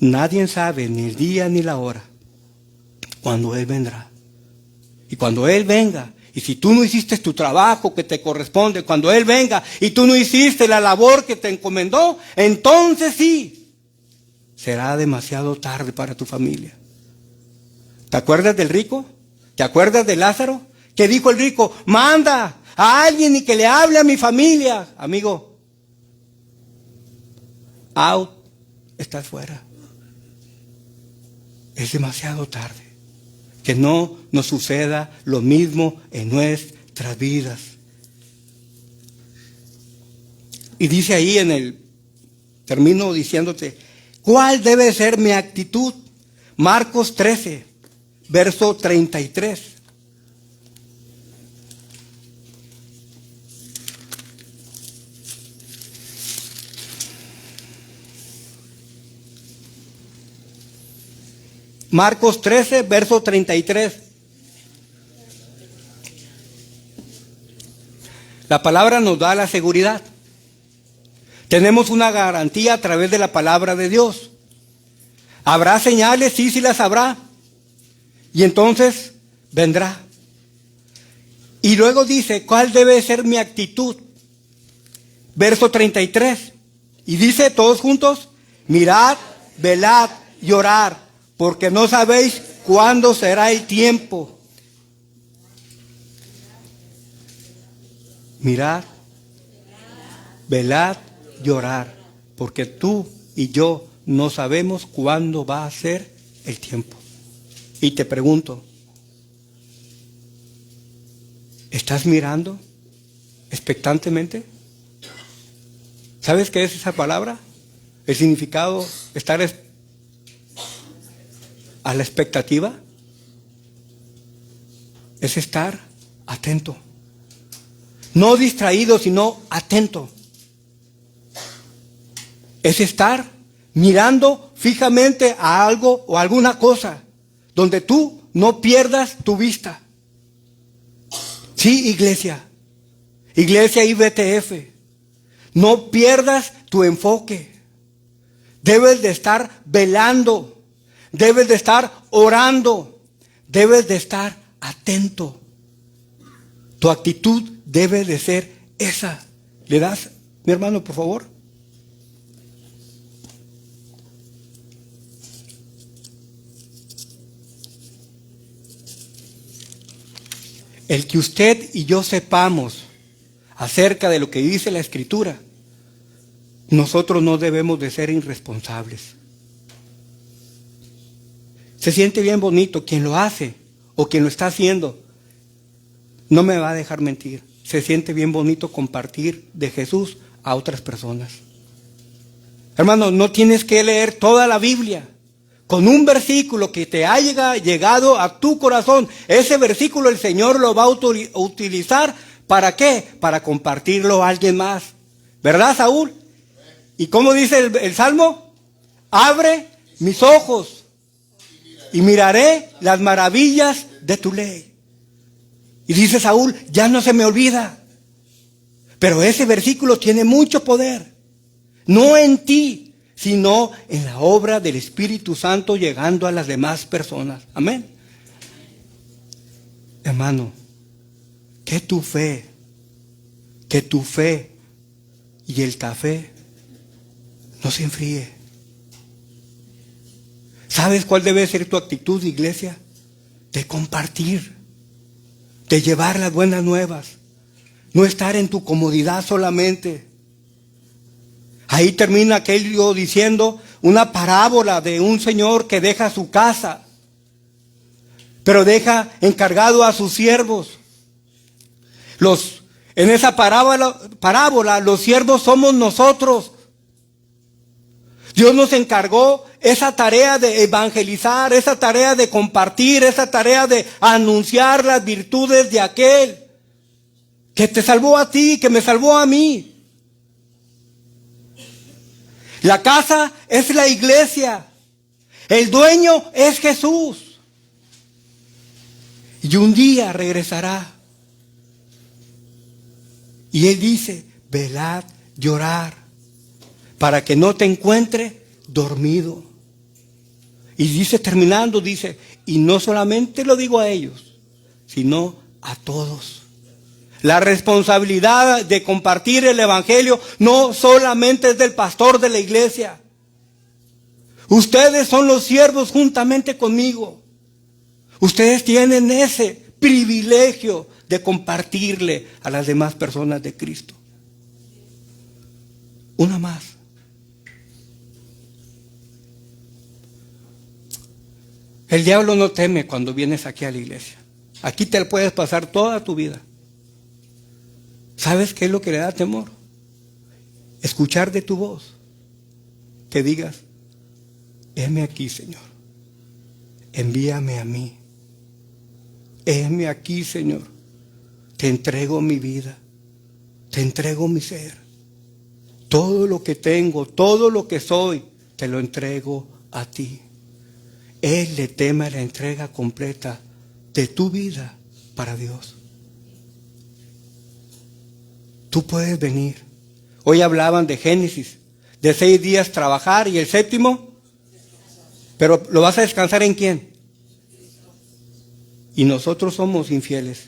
Nadie sabe ni el día ni la hora cuando Él vendrá. Y cuando Él venga, y si tú no hiciste tu trabajo que te corresponde, cuando Él venga y tú no hiciste la labor que te encomendó, entonces sí, será demasiado tarde para tu familia. ¿Te acuerdas del rico? ¿Te acuerdas de Lázaro? ¿Qué dijo el rico? Manda a alguien y que le hable a mi familia. Amigo, out, estás fuera. Es demasiado tarde. Que no nos suceda lo mismo en nuestras vidas. Y dice ahí termino diciéndote, ¿cuál debe ser mi actitud? Marcos 13, verso 33. Marcos 13, verso 33. La palabra nos da la seguridad. Tenemos una garantía a través de la palabra de Dios. ¿Habrá señales? Sí, sí las habrá. Y entonces vendrá. Y luego dice, ¿cuál debe ser mi actitud? Verso 33. Y dice todos juntos, mirad, velad y orad, porque no sabéis cuándo será el tiempo. Mirad, velad y orad, porque tú y yo no sabemos cuándo va a ser el tiempo. Y te pregunto, ¿estás mirando expectantemente? ¿Sabes qué es esa palabra? El significado, estar a la expectativa, es estar atento. No distraído, sino atento. Es estar mirando fijamente a algo o alguna cosa, donde tú no pierdas tu vista. Sí, iglesia IBTF, no pierdas tu enfoque. Debes de estar velando. Debes de estar orando, debes de estar atento. Tu actitud debe de ser esa. ¿Le das, mi hermano, por favor? El que usted y yo sepamos acerca de lo que dice la Escritura, nosotros no debemos de ser irresponsables. Se siente bien bonito quien lo hace o quien lo está haciendo. No me va a dejar mentir. Se siente bien bonito compartir de Jesús a otras personas. Hermano, no tienes que leer toda la Biblia. con un versículo que te haya llegado a tu corazón, ese versículo el Señor lo va a utilizar. ¿Para qué? Para compartirlo a alguien más. ¿Verdad, Saúl? ¿Y cómo dice el Salmo? Abre mis ojos y miraré las maravillas de tu ley. Y dice Saúl, ya no se me olvida. Pero ese versículo tiene mucho poder. No en ti, sino en la obra del Espíritu Santo llegando a las demás personas. Amén. Hermano, que tu fe y el café no se enfríe. ¿Sabes cuál debe ser tu actitud, iglesia? De compartir, de llevar las buenas nuevas, no estar en tu comodidad solamente. Ahí termina aquello diciendo una parábola de un señor que deja su casa, pero deja encargado a sus siervos. En esa parábola, los siervos somos nosotros. Dios nos encargó esa tarea de evangelizar, esa tarea de compartir, esa tarea de anunciar las virtudes de aquel que te salvó a ti, que me salvó a mí. La casa es la iglesia. El dueño es Jesús. Y un día regresará. Y Él dice, velad, llorar, para que no te encuentre dormido. Y dice, terminando, dice, y no solamente lo digo a ellos, sino a todos. La responsabilidad de compartir el evangelio no solamente es del pastor de la iglesia. Ustedes son los siervos juntamente conmigo. Ustedes tienen ese privilegio de compartirle a las demás personas de Cristo. Una más. El diablo no teme cuando vienes aquí a la iglesia. Aquí te puedes pasar toda tu vida. ¿Sabes qué es lo que le da temor? Escuchar de tu voz que digas, heme aquí, Señor, envíame a mí, heme aquí, Señor, te entrego mi vida, te entrego mi ser, todo lo que tengo, todo lo que soy, te lo entrego a ti. Él le teme la entrega completa de tu vida para Dios. Tú puedes venir. Hoy hablaban de Génesis, de 6 días trabajar y el séptimo, pero ¿lo vas a descansar en quién? Y nosotros somos infieles.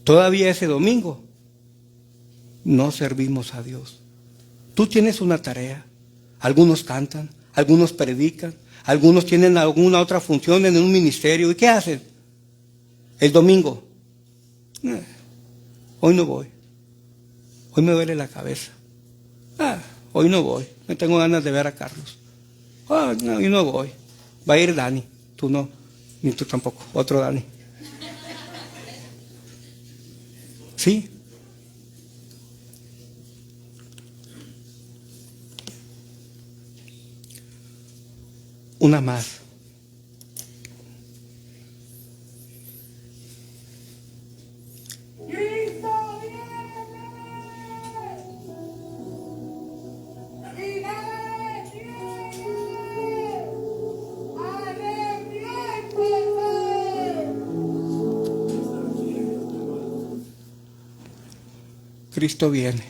Todavía ese domingo no servimos a Dios. Tú tienes una tarea. Algunos cantan, algunos predican, algunos tienen alguna otra función en un ministerio. ¿Y qué hacen? El domingo. Hoy no voy. Hoy me duele la cabeza. Hoy no voy. No tengo ganas de ver a Carlos. No, hoy no voy. Va a ir Dani. Tú no. Ni tú tampoco. Otro Dani. ¿Sí? Una más. Cristo viene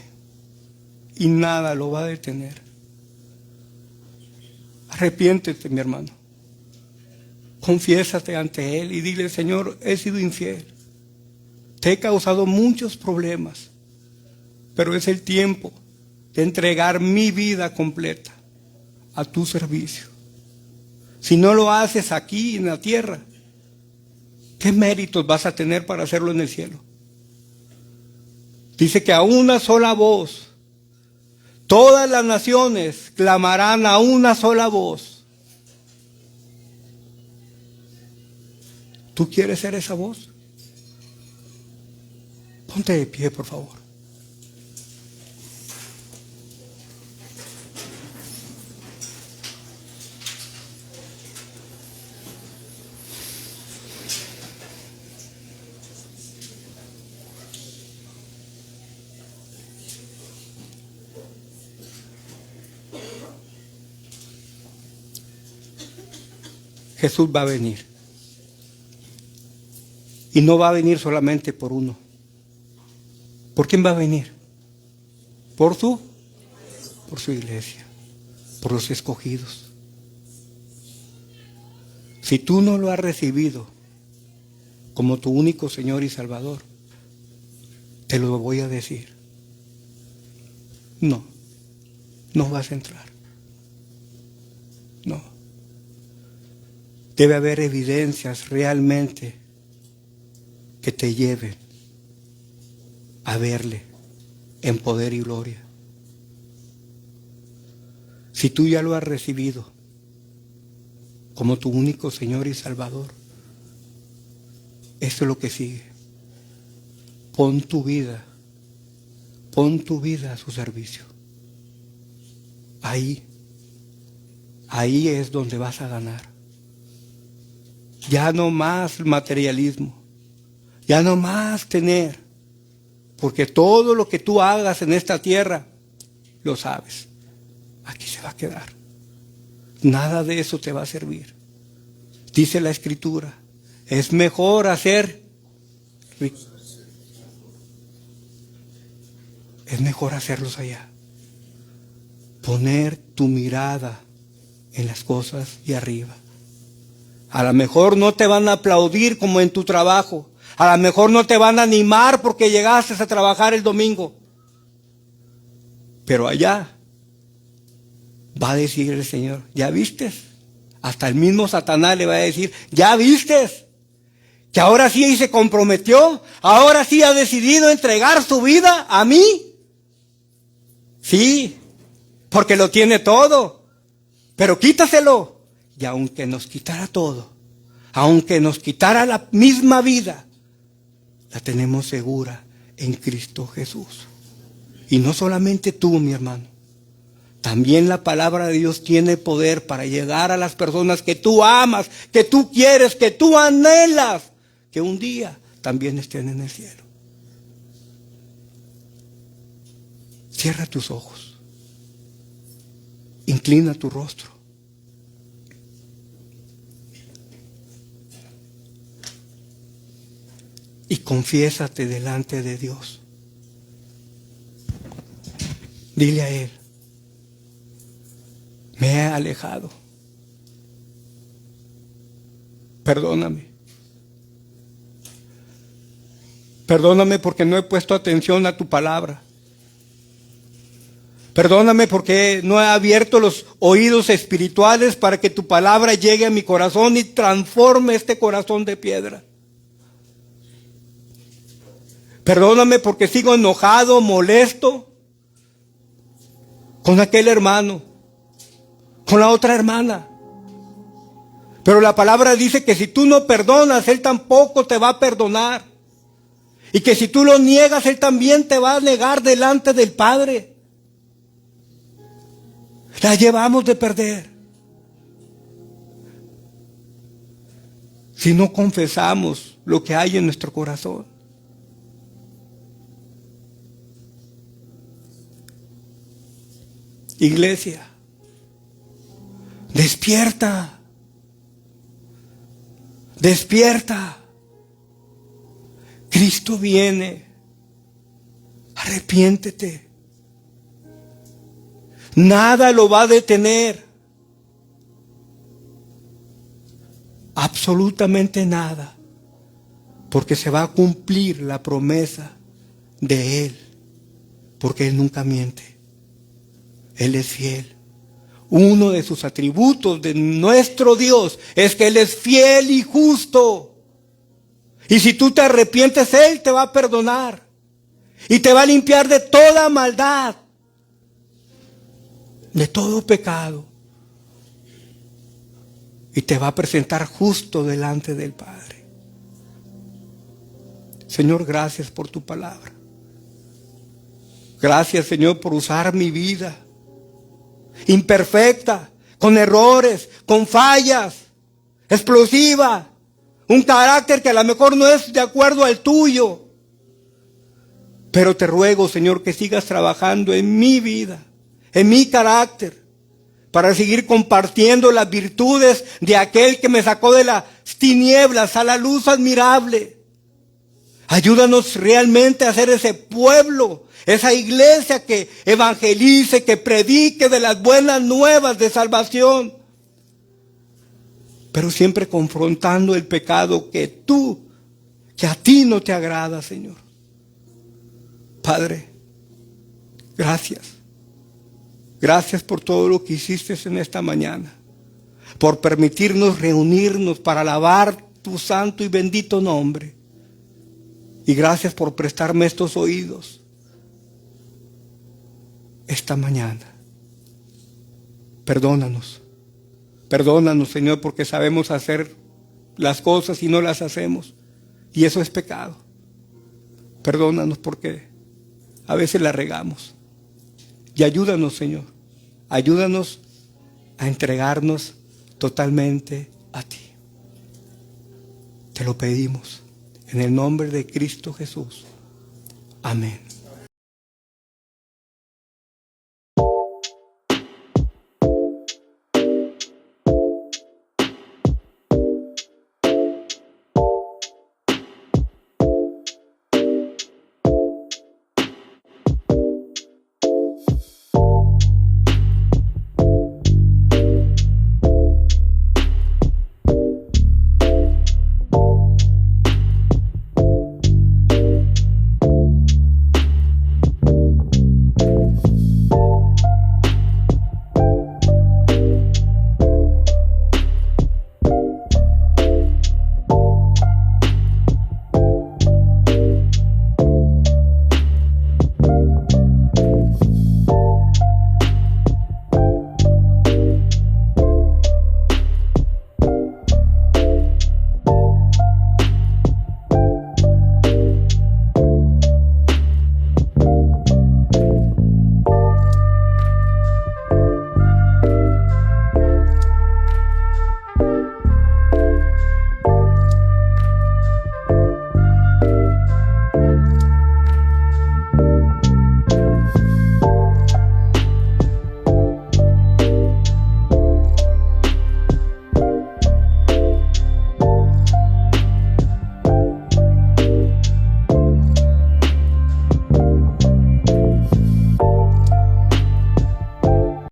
y nada lo va a detener. Arrepiéntete, mi hermano. Confiésate ante Él y dile, Señor, he sido infiel. Te he causado muchos problemas, pero es el tiempo de entregar mi vida completa a tu servicio. Si no lo haces aquí en la tierra, ¿qué méritos vas a tener para hacerlo en el cielo? Dice que a una sola voz, todas las naciones clamarán a una sola voz. ¿Tú quieres ser esa voz? Ponte de pie, por favor. Jesús va a venir. Y no va a venir solamente por uno. ¿Por quién va a venir? Por su iglesia, por los escogidos. Si tú no lo has recibido como tu único Señor y Salvador, te lo voy a decir. No vas a entrar. No. Debe haber evidencias realmente que te lleven a verle en poder y gloria. Si tú ya lo has recibido como tu único Señor y Salvador, esto es lo que sigue. Pon tu vida a su servicio. Ahí es donde vas a ganar. Ya no más materialismo, ya no más tener, porque todo lo que tú hagas en esta tierra, lo sabes, aquí se va a quedar. Nada de eso te va a servir. Dice la Escritura, es mejor hacerlos allá. Poner tu mirada en las cosas de arriba. A lo mejor no te van a aplaudir como en tu trabajo. A lo mejor no te van a animar porque llegaste a trabajar el domingo. Pero allá va a decir el Señor, ¿ya vistes? Hasta el mismo Satanás le va a decir, ¿ya vistes? Que ahora sí se comprometió, ahora sí ha decidido entregar su vida a mí. Sí, porque lo tiene todo, pero quítaselo. Y aunque nos quitara todo, aunque nos quitara la misma vida, la tenemos segura en Cristo Jesús. Y no solamente tú, mi hermano, también la palabra de Dios tiene poder para llegar a las personas que tú amas, que tú quieres, que tú anhelas, que un día también estén en el cielo. Cierra tus ojos, inclina tu rostro. Y confiésate delante de Dios. Dile a Él, me he alejado. Perdóname. Perdóname porque no he puesto atención a tu palabra. Perdóname porque no he abierto los oídos espirituales para que tu palabra llegue a mi corazón y transforme este corazón de piedra. Perdóname porque sigo enojado, molesto con aquel hermano, con la otra hermana. Pero la palabra dice que si tú no perdonas, Él tampoco te va a perdonar. Y que si tú lo niegas, Él también te va a negar delante del Padre. La llevamos de perder. Si no confesamos lo que hay en nuestro corazón. Iglesia, despierta, despierta. Cristo viene, arrepiéntete. Nada lo va a detener, absolutamente nada, porque se va a cumplir la promesa de Él, porque Él nunca miente. Él es fiel. Uno de sus atributos de nuestro Dios es que Él es fiel y justo. Y si tú te arrepientes, Él te va a perdonar. Y te va a limpiar de toda maldad. De todo pecado. Y te va a presentar justo delante del Padre. Señor, gracias por tu palabra. Gracias, Señor, por usar mi vida. Imperfecta, con errores, con fallas, explosiva, un carácter que a lo mejor no es de acuerdo al tuyo. Pero te ruego, Señor, que sigas trabajando en mi vida, en mi carácter, para seguir compartiendo las virtudes de aquel que me sacó de las tinieblas a la luz admirable. Ayúdanos realmente a ser ese pueblo, esa iglesia que evangelice, que predique de las buenas nuevas de salvación, pero siempre confrontando el pecado que a ti no te agrada, Señor. Padre, gracias. Gracias por todo lo que hiciste en esta mañana, por permitirnos reunirnos para alabar tu santo y bendito nombre. Y gracias por prestarme estos oídos esta mañana. Perdónanos, Señor, porque sabemos hacer las cosas y no las hacemos. Y eso es pecado. Perdónanos porque a veces la regamos. Y ayúdanos, Señor. Ayúdanos a entregarnos totalmente a ti. Te lo pedimos en el nombre de Cristo Jesús. Amén.